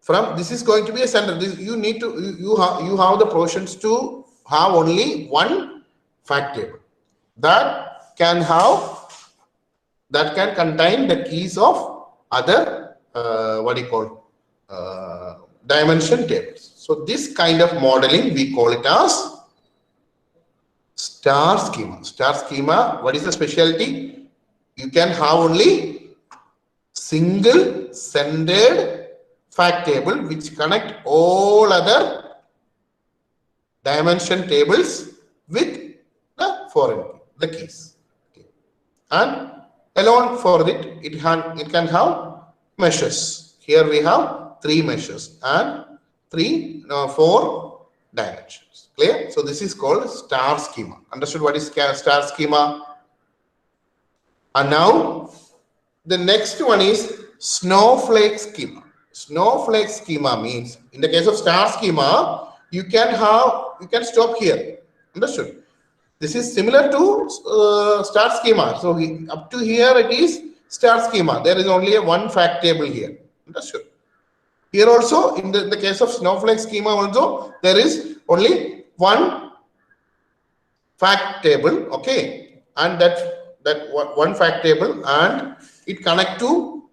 From this is going to be a center. This you need to you have the provisions to have only one fact table that can contain the keys of other dimension tables. So this kind of modeling we call it as star schema. Star schema, what is the specialty? You can have only single centered fact table which connect all other dimension tables with the foreign key, the keys. Okay. And alone for it can have measures. Here we have three measures and four dimensions. Clear? So this is called star schema. Understood what is star schema? And now the next one is snowflake schema. Snowflake schema means in the case of star schema, you can stop here. Understood? This is similar to star schema. So up to here it is star schema. There is only a one fact table here. Understood? Here also in the case of snowflake schema also there is only one fact table. Okay, and that one fact table, and it connect to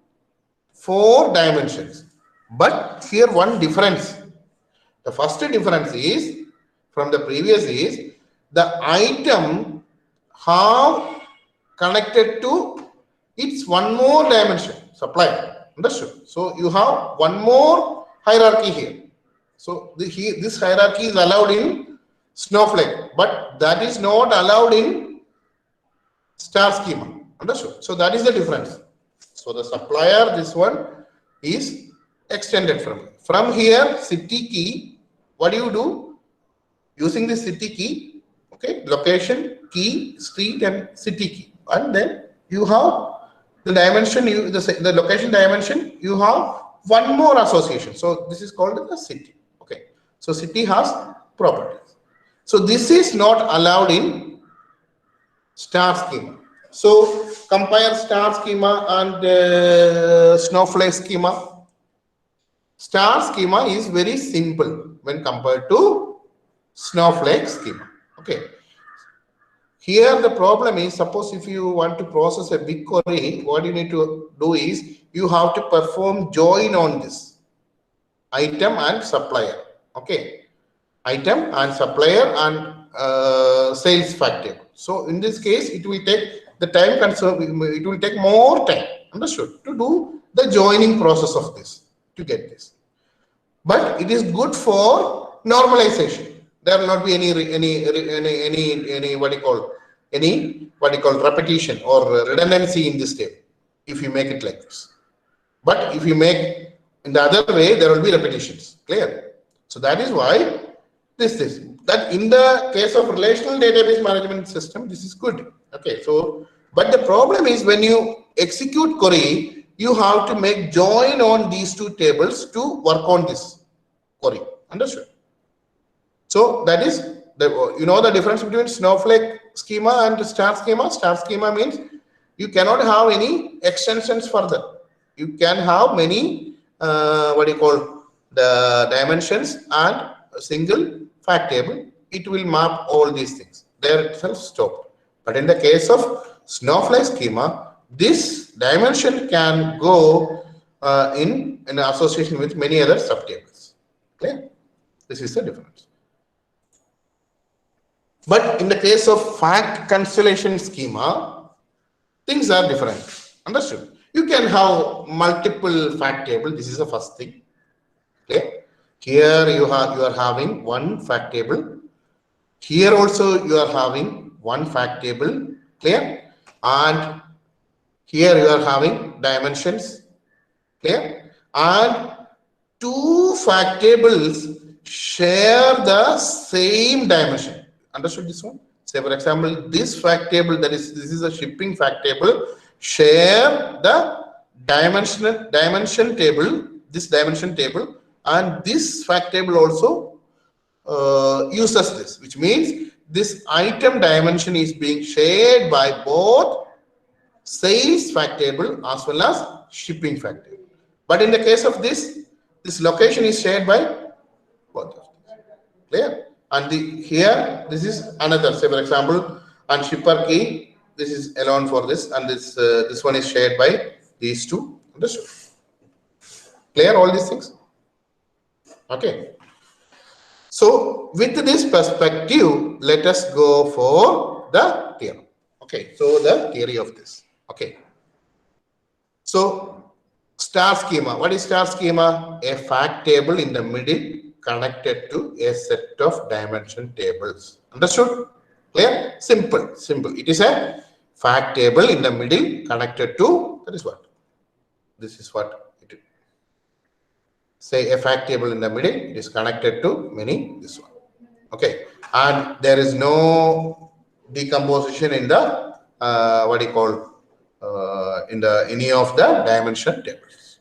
four dimensions. But here one difference. The first difference is from the previous is the item have connected to its one more dimension, supply. Understood? So you have one more hierarchy here. So this hierarchy is allowed in snowflake, but that is not allowed in star schema. Understood? So that is the difference. So the supplier, this one is extended from here. City key, what do you do using this city key? Okay, location key, street, and city key, and then you have the dimension, the location dimension, you have one more association. So this is called the city. Okay, so city has properties. So this is not allowed in star schema. So compare star schema and snowflake schema. Star schema is very simple when compared to snowflake schema. Okay. Here the problem is, suppose if you want to process a big query, what you need to do is you have to perform join on this item and supplier. Okay, item and supplier and sales fact table. So in this case, it will take the time consume. It will take more time. Understood? To do the joining process of this to get this. But it is good for normalization. There will not be any repetition or redundancy in this table if you make it like this. But if you make in the other way, there will be repetitions. Clear? So that is why that in the case of relational database management system, this is good. Okay. So, but the problem is when you execute query, you have to make join on these two tables to work on this query. Understood? So that is the difference between snowflake schema and star schema. Star schema means you cannot have any extensions further. You can have many the dimensions and a single fact table. It will map all these things. There itself stopped. But in the case of Snowflake schema, this dimension can go in association with many other subtables. Okay, this is the difference. But in the case of fact constellation schema, things are different. Understood? You can have multiple fact table. This is the first thing. Okay. Here you are having one fact table. Here also you are having one fact table. Clear? And here you are having dimensions. Clear? And two fact tables share the same dimension. Understood this one? Say for example, this fact table, this is a shipping fact table, share the dimension table, this dimension table, and this fact table also uses this, which means this item dimension is being shared by both sales fact table as well as shipping fact table. But in the case of this location is shared by both of these. Clear? And here this is another, say for example, and shipper key, this is alone for this, and this one is shared by these two. Understood? Clear all these things? Okay. So with this perspective, let us go for the theorem. Okay. So the theory of this. Okay. So star schema. What is star schema? A fact table in the middle connected to a set of dimension tables. Understood? Clear? Simple. It is a fact table in the middle connected to, that is what? This is what it is. Say a fact table in the middle, it is connected to many, this one. Okay. And there is no decomposition in the, in any of the dimension tables.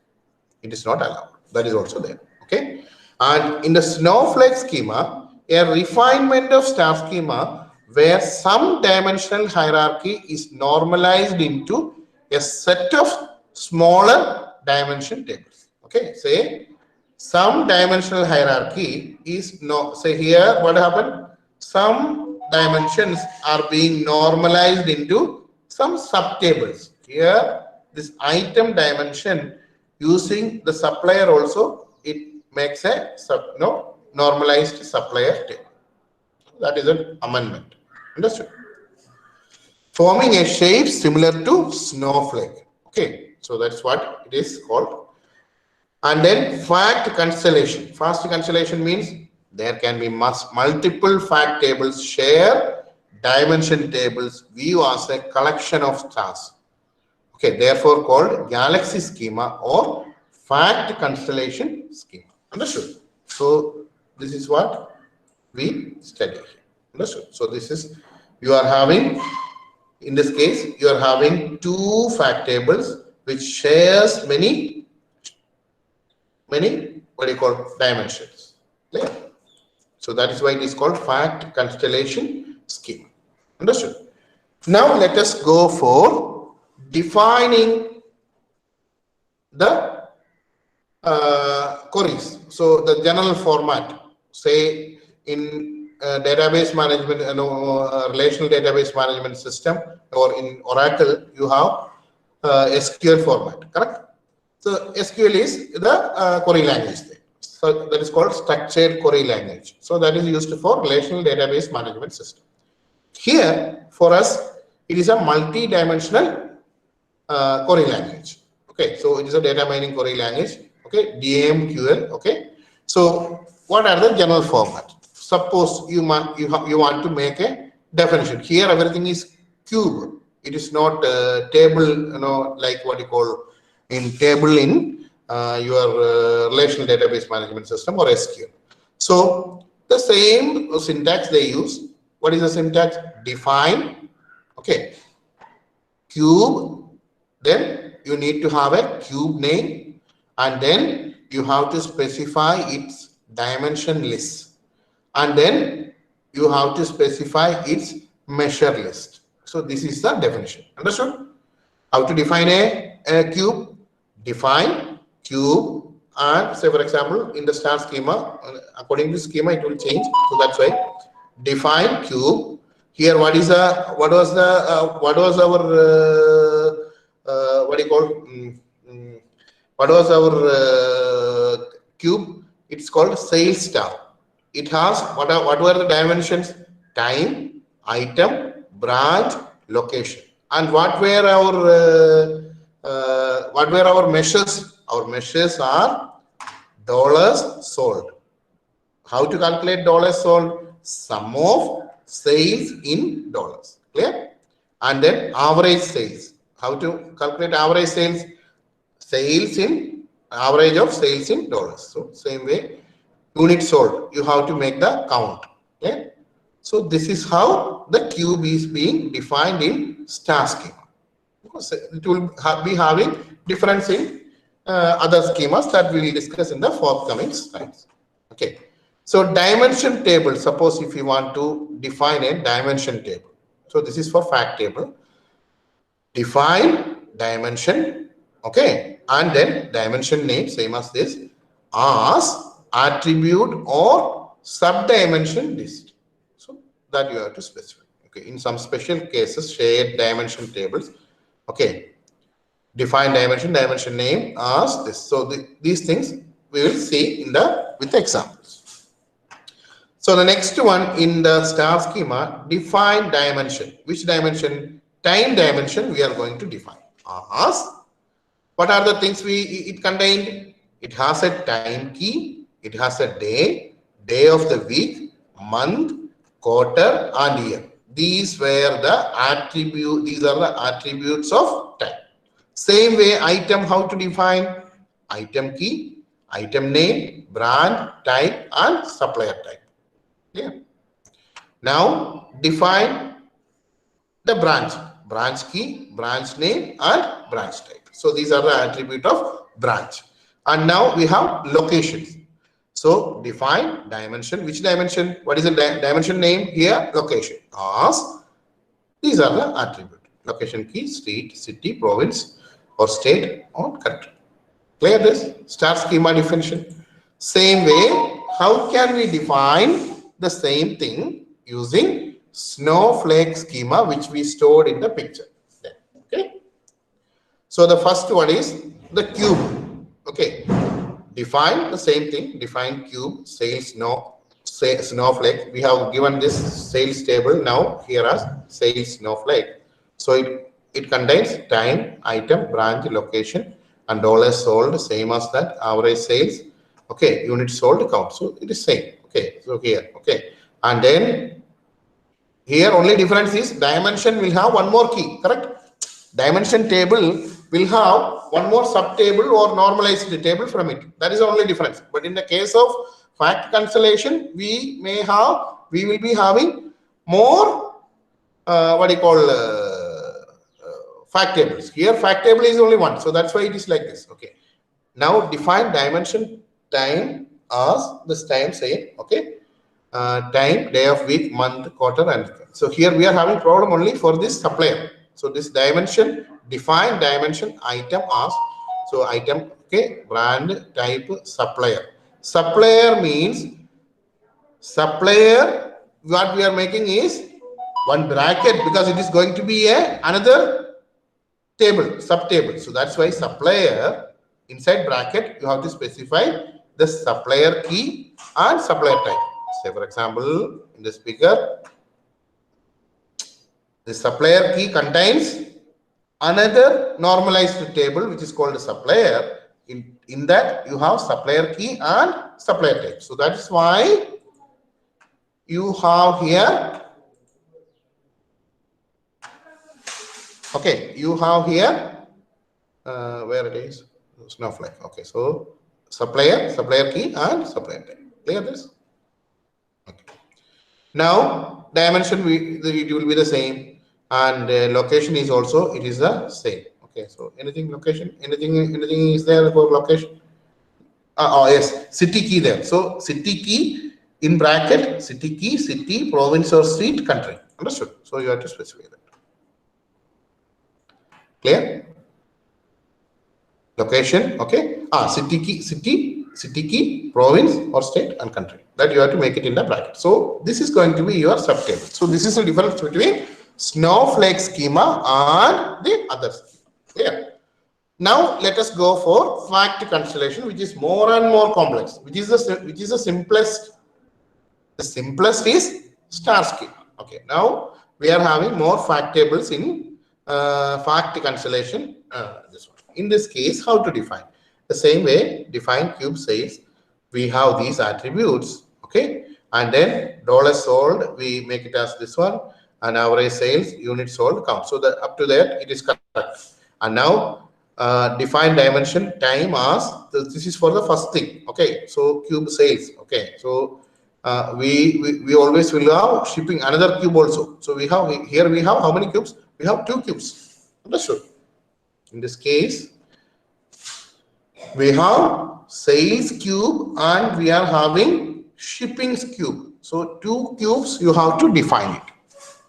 It is not allowed. That is also there. Okay. And in the Snowflake schema, a refinement of star schema where some dimensional hierarchy is normalized into a set of smaller dimension tables. Okay, say some dimensional hierarchy is say here what happened? Some dimensions are being normalized into some subtables. Here, this item dimension using the supplier also, it makes a normalized supplier table. That is an amendment. Understood? Forming a shape similar to Snowflake. Okay, so that's what it is called. And then fact constellation. Fast constellation means there can be multiple fact tables share dimension tables view as a collection of stars. Okay, therefore called galaxy schema or fact constellation schema. Understood? So this is what we study here. Understood? So this is, you are having, in this case, you are having two fact tables which shares many dimensions. Clear? So that is why it is called fact constellation schema. Understood? Now let us go for defining the queries. So the general format, say in database management, relational database management system, or in Oracle, you have SQL format, correct? So SQL is the query language there. So that is called structured query language. So that is used for relational database management system. Here for us, it is a multi-dimensional query language. Okay, so it is a data mining query language. Okay, DMQL. Okay, so what are the general format? Suppose you want to make a definition. Here everything is cube. It is not table. Like what you call in table in your relational database management system or SQL. So the same syntax they use. What is the syntax? Define. Okay, cube. Then you need to have a cube name, and then you have to specify its dimension list, and then you have to specify its measure list. So this is the definition. Understood? How to define a cube? define cube, and say for example in the star schema, according to schema it will change. So that's why define cube. Here what was our what do you call what was our cube? It's called sales star. It has what were the dimensions? Time, item, branch, location. And what were our measures? Our measures are dollars sold. How to calculate dollars sold? Sum of sales in dollars. Clear? And then average sales. How to calculate average sales? Sales in average of sales in dollars. So same way, unit sold. You have to make the count. Okay? So this is how the cube is being defined in star schema. It will be having difference in other schemas that we will discuss in the forthcoming slides. Okay. So dimension table. Suppose if you want to define a dimension table. So this is for fact table. Define dimension. Okay. And then dimension name, same as this, as attribute or sub-dimension list. So that you have to specify. Okay. In some special cases, shared dimension tables. Okay. Define dimension name as this. So these things we will see in with the examples. So the next one in the star schema, define dimension. Which dimension? Time dimension we are going to define. As what are the things it contained? It has a time key. It has a day of the week, month, quarter, and year. These were the attribute. These are the attributes of time. Same way, item, how to define? Item key, item name, brand, type, and supplier type. Yeah. Now, define the branch. Branch key, branch name, and branch type. So, these are the attribute of branch. And now, we have locations. So, define dimension. Which dimension? What is the dimension name? Here, location. As these are the attribute. Location key, street, city, province, or state, or country. Clear this? Star schema definition. Same way, how can we define the same thing using snowflake schema, which we stored in the picture? Okay. So the first one is the cube. Okay. Define the same thing. Define cube, sales, snowflake. We have given this sales table now here as sales snowflake. So it contains time, item, branch, location, and dollars sold, same as that, average sales. Okay, units sold count. So it is same. Okay, so here, okay. And then here only difference is dimension will have one more key, correct? Dimension table will have one more sub table or normalized table from it. That is the only difference. But in the case of fact cancellation, we will be having more fact tables. Here fact table is only one, so that's why it is like this. Okay. Now define dimension time as this time say, okay, time, day of week, month, quarter, and so here we are having problem only for this supplier. So this dimension, define dimension item as, so item, okay, brand, type, supplier. Supplier means supplier, what we are making is one bracket because it is going to be another table, sub table. So that's why supplier, inside bracket, you have to specify the supplier key and supplier type. Say for example, in this figure, the supplier key contains another normalized table which is called a supplier. In that you have supplier key and supplier type. So that is why you have here, okay, you have here where it is snowflake. Okay, so supplier key and supplier type. Clear this? Okay. Now dimension it will be the same, and location is also it is the same. Okay, so anything location, anything is there for location? Oh yes, city key there. So city key in bracket, city key, city, province or street, country. Understood? So you have to specify that. Clear? location, okay, city key, province or state and country. That you have to make it in the bracket. So this is going to be your subtable. So this is the difference between Snowflake schema and the other schema. Clear? Now let us go for fact constellation, which is more and more complex. Which is the simplest? The simplest is star schema. Okay. Now we are having more fact tables in fact constellation. This one. In this case, how to define? The same way, define cube sales. We have these attributes. Okay. And then dollar sold, we make it as this one, and average sales, unit sold, count. So that up to that it is correct. And now define dimension time as this is for the first thing. Okay, so cube sales. Okay, so we always will have shipping another cube also. So we have here, we have how many cubes? We have 2 cubes. Understood? In this case, we have sales cube and we are having shipping cube. So 2 cubes you have to define it.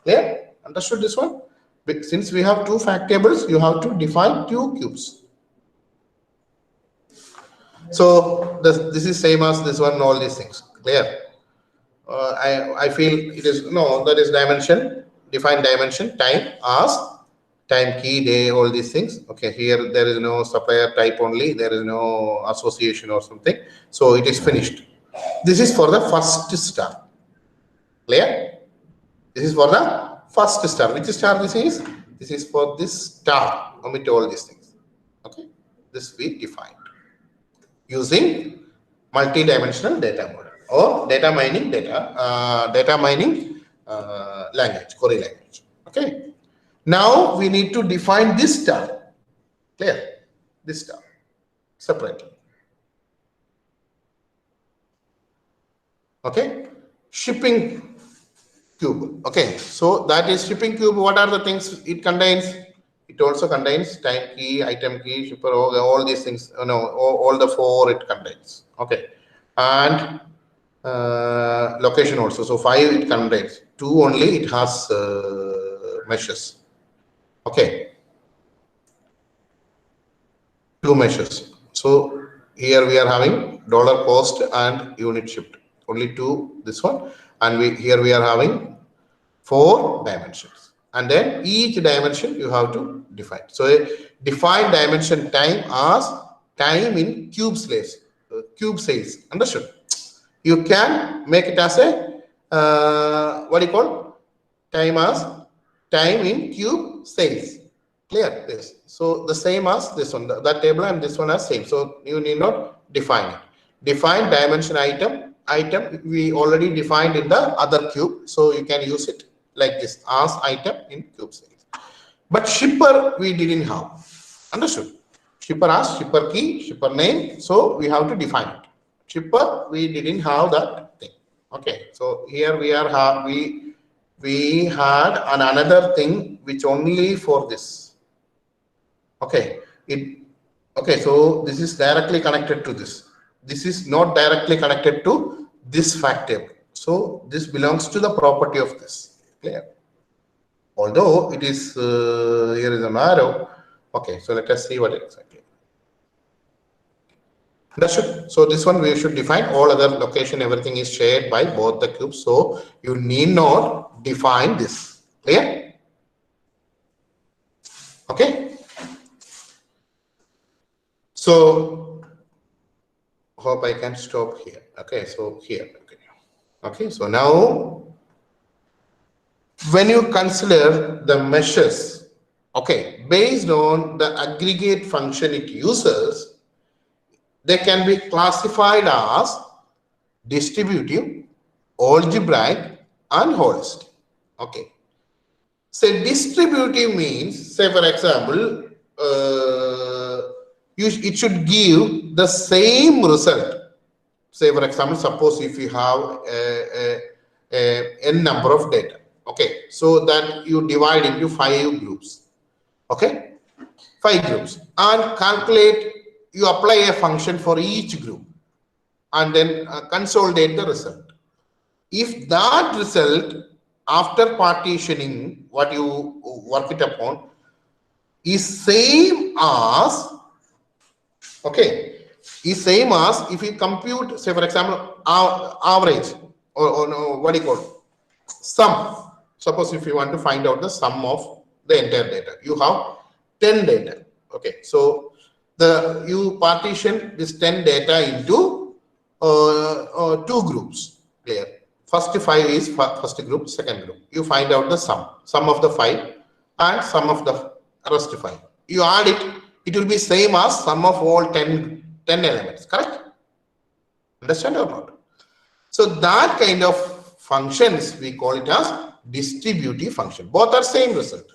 Clear? Understood this one? Since we have 2 fact tables, you have to define 2 cubes. So this is same as this one, all these things. Clear? I feel it is, no, that is dimension, define dimension, time, as, time, key, day, all these things. Okay, here there is no supplier type only, there is no association or something. So it is finished. This is for the first star. Clear? This is for the first star. Which star this is? This is for this star. Omit all these things. Okay, this we defined using multi-dimensional data model or data mining language, query language. Okay. Now we need to define this star. Clear? This star separately. Okay. Shipping cube. Okay, so that is shipping cube. What are the things it contains? It also contains time key, item key, shipper, all these things. All the 4 it contains. Okay, and location also. So 5 it contains. 2 only it has measures. Okay, 2 measures. So here we are having dollar cost and unit shipped. Only 2. This one. And here we are having 4 dimensions, and then each dimension you have to define. So define dimension time as time in cube sales. Understood? You can make it as a what do you call time as time in cube sales. Clear this? So the same as this one, that table and this one are same. So you need not define it. Define dimension item we already defined in the other cube, so you can use it like this as item in cube sales. But shipper we didn't have. Understood? Shipper as shipper key, shipper name, so we have to define it. Shipper we didn't have that thing. Okay, so here we are we had another thing which only for this. Okay, so this is directly connected to this. This is not directly connected to this fact table. So this belongs to the property of this. Clear? Although it is here is an arrow. Okay, so let us see what exactly. Understood? So this one we should define. All other location, everything is shared by both the cubes. So you need not define this. Clear? Okay. So hope I can stop here. Okay, so here. Okay, so now when you consider the measures, okay, based on the aggregate function it uses, they can be classified as distributive, algebraic, and holistic. Okay. So distributive means, say for example, it should give the same result. Say for example, suppose if you have n number of data, okay, so that you divide into 5 groups, okay, 5 groups, and calculate, you apply a function for each group and then consolidate the result. If that result after partitioning, what you work it upon, is same as okay, is same as if you compute, say for example, average or no, what do you call it? Sum. Suppose if you want to find out the sum of the entire data, you have 10 data. Okay, so you partition this 10 data into two groups. Clear. First 5 is first group, second group. You find out the sum of the 5 and sum of the rest 5. You add it, it will be same as sum of all 10 elements. Correct? Understand or not? So that kind of functions we call it as distributive function. Both are same result.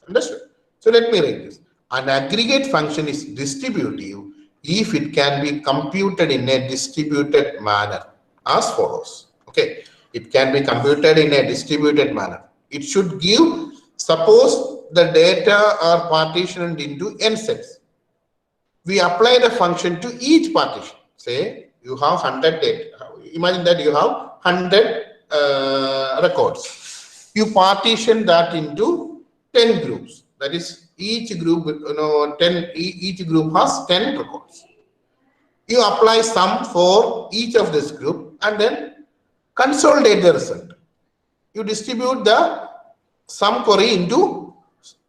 Understood? So let me write this. An aggregate function is distributive if it can be computed in a distributed manner as follows. Okay, it can be computed in a distributed manner. It should give, suppose the data are partitioned into n sets. We apply the function to each partition. Say you have 100 data. Imagine that you have 100 records. You partition that into 10 groups. That is, each group, each group has 10 records. You apply sum for each of this group and then consolidate the result. You distribute the sum query into,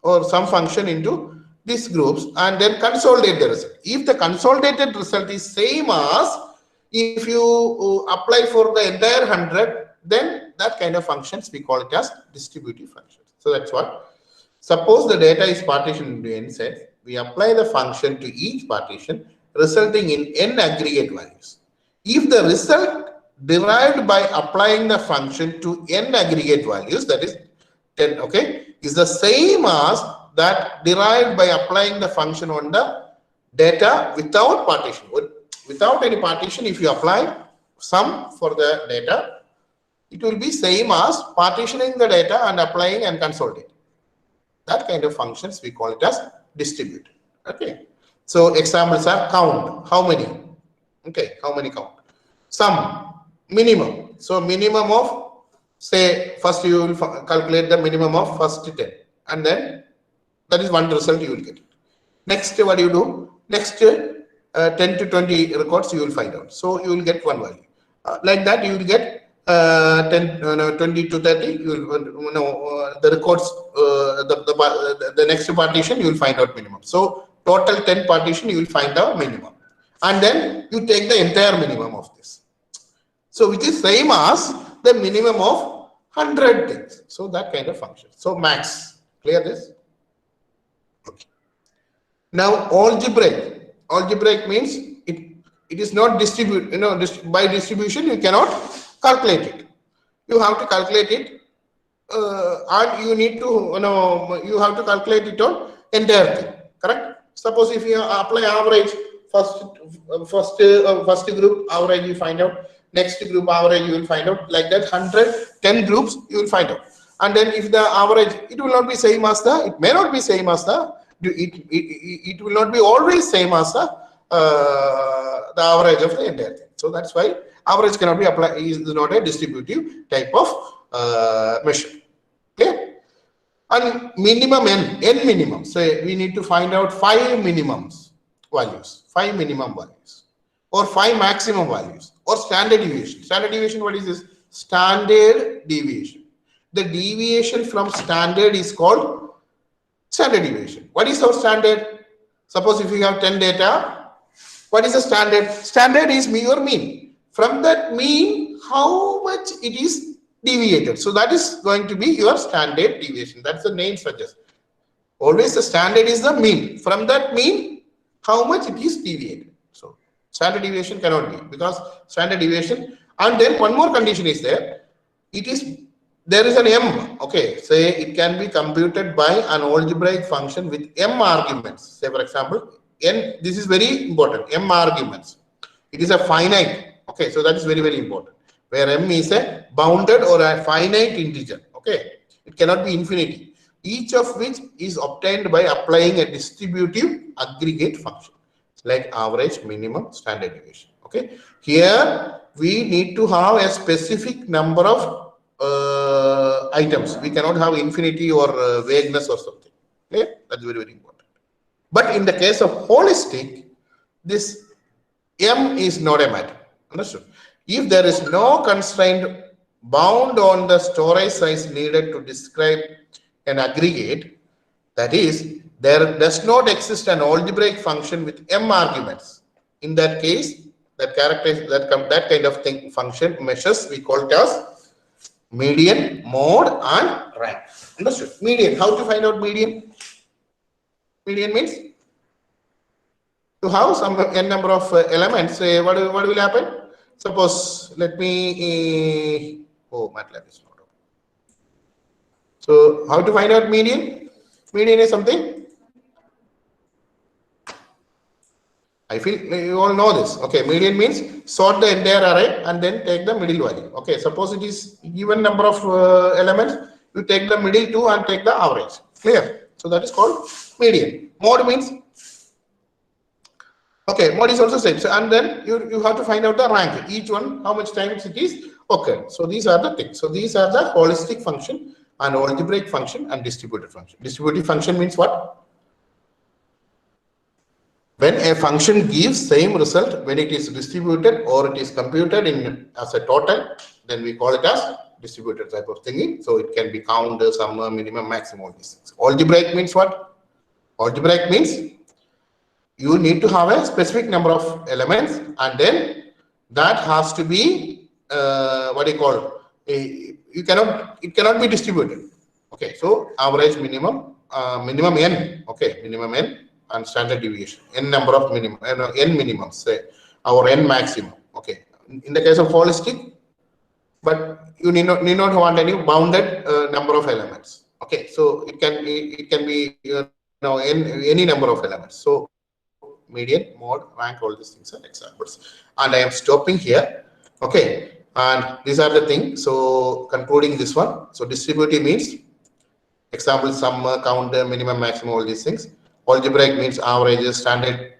or sum function into these groups and then consolidate the result. If the consolidated result is same as if you apply for the entire 100, then that kind of functions we call it as distributive functions. So that's what. Suppose the data is partitioned into n sets. We apply the function to each partition, resulting in n aggregate values. If the result derived by applying the function to n aggregate values, that is 10, okay, is the same as that derived by applying the function on the data without partition. Without any partition, if you apply sum for the data, it will be same as partitioning the data and applying and consolidating. That kind of functions we call it as distributed. Okay. So examples are count. How many? Okay. How many count? Sum. Minimum. So minimum of, say, first you will calculate the minimum of first 10, and then that is one result you will get. Next, what do you do? Next 10 to 20 records you will find out. So you will get one value. Like that you will get 20 to 30. You will the records. The next partition you will find out minimum. So total 10 partition you will find out minimum, and then you take the entire minimum of this. So which is same as the minimum of 100 things. So that kind of function. So max. Clear this? Okay. Now algebraic. Algebraic means it is not distribute. By distribution you cannot calculate it. You have to calculate it, and you need to you have to calculate it on entire thing. Correct? Suppose if you apply average, first group average you find out. Next group average you will find out. Like that, 10 groups you will find out. And then if the average, it will not be same as the, it may not be same as the, it will not be always same as the average of the entire thing. So that's why average cannot be applied, is not a distributive type of measure. Okay. And minimum n minimum. So we need to find out 5 minimums values, 5 minimum values, or 5 maximum values, or standard deviation. Standard deviation, what is this? Standard deviation. The deviation from standard is called standard deviation. What is our standard? Suppose if you have 10 data, what is the standard? Standard is your mean. From that mean, how much it is deviated. So that is going to be your standard deviation. That's the name suggests. Always the standard is the mean. From that mean, how much it is deviated. So standard deviation cannot be, because standard deviation, and then one more condition is there. There is an m. Okay, say it can be computed by an algebraic function with m arguments. Say for example, n. This is very important. M arguments. It is a finite. Okay, so that is very, very important. Where m is a bounded or a finite integer. Okay, it cannot be infinity. Each of which is obtained by applying a distributive aggregate function like average, minimum, standard deviation. Okay, here we need to have a specific number of items. We cannot have infinity or vagueness or something. Okay, that's very, very important. But in the case of holistic, this M is not a matter. Understood? If there is no constraint bound on the storage size needed to describe an aggregate, that is, there does not exist an algebraic function with M arguments. In that case, that kind of thing function measures, we call it as median, mode, and rank. Understood? Median. How to find out median? Median means to have some n number of elements. What will happen? Suppose, let me. Oh, MATLAB is not open. So, how to find out median? Median is something. I feel you all know this. Okay, median means sort the entire array and then take the middle value. Okay, suppose it is even number of elements, you take the middle two and take the average. Clear? So that is called median. Mode means, okay, mode is also same. So, and then you have to find out the rank. Each one, how much times it is. Okay, so these are the things. So these are the holistic function and algebraic function and distributed function. Distributive function means what? When a function gives same result when it is distributed or it is computed in as a total, then we call it as distributed type of thingy. So it can be count, sum, minimum, maximum, all these things. Algebraic means what? Algebraic means you need to have a specific number of elements, and then that has to be what do you call? It cannot be distributed. Okay, so average, minimum, minimum n. Okay, minimum n. And standard deviation, n number of minimum, n minimum, say, or n maximum. Okay, in the case of holistic, but you need not want any bounded number of elements. Okay, so it can be any number of elements. So median, mode, rank, all these things are examples. And I am stopping here. Okay, and these are the things. So concluding this one. So distributive means example, sum, count, minimum, maximum, all these things. Algebraic means averages, standard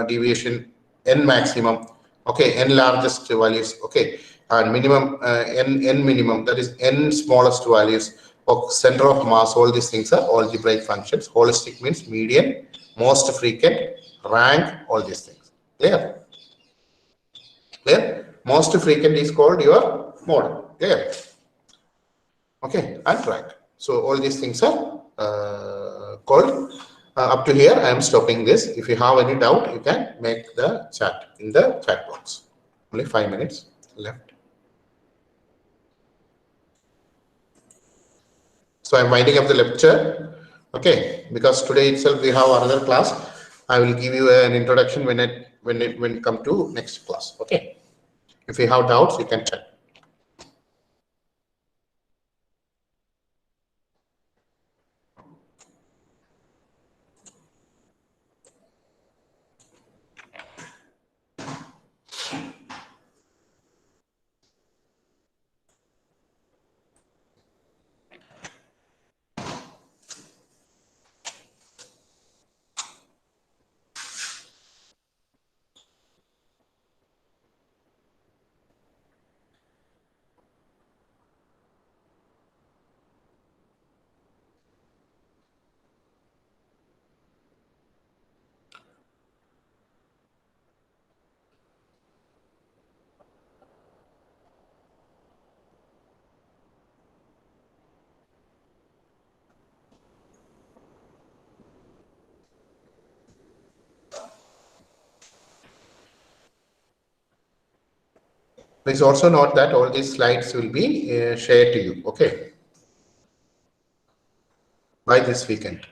deviation, n maximum, okay, n largest values, okay, and minimum, n minimum, that is n smallest values, or center of mass. All these things are algebraic functions. Holistic means median, most frequent, rank, all these things. Clear? Clear? Most frequent is called your mode. Clear? Okay, and rank. So all these things are called. Up to here, I am stopping this. If you have any doubt, you can make the chat in the chat box. Only 5 minutes left. So I'm winding up the lecture. Okay, because today itself we have another class. I will give you an introduction when it come to next class. Okay. If you have doubts, you can chat. Please also note that all these slides will be shared to you, okay, by this weekend.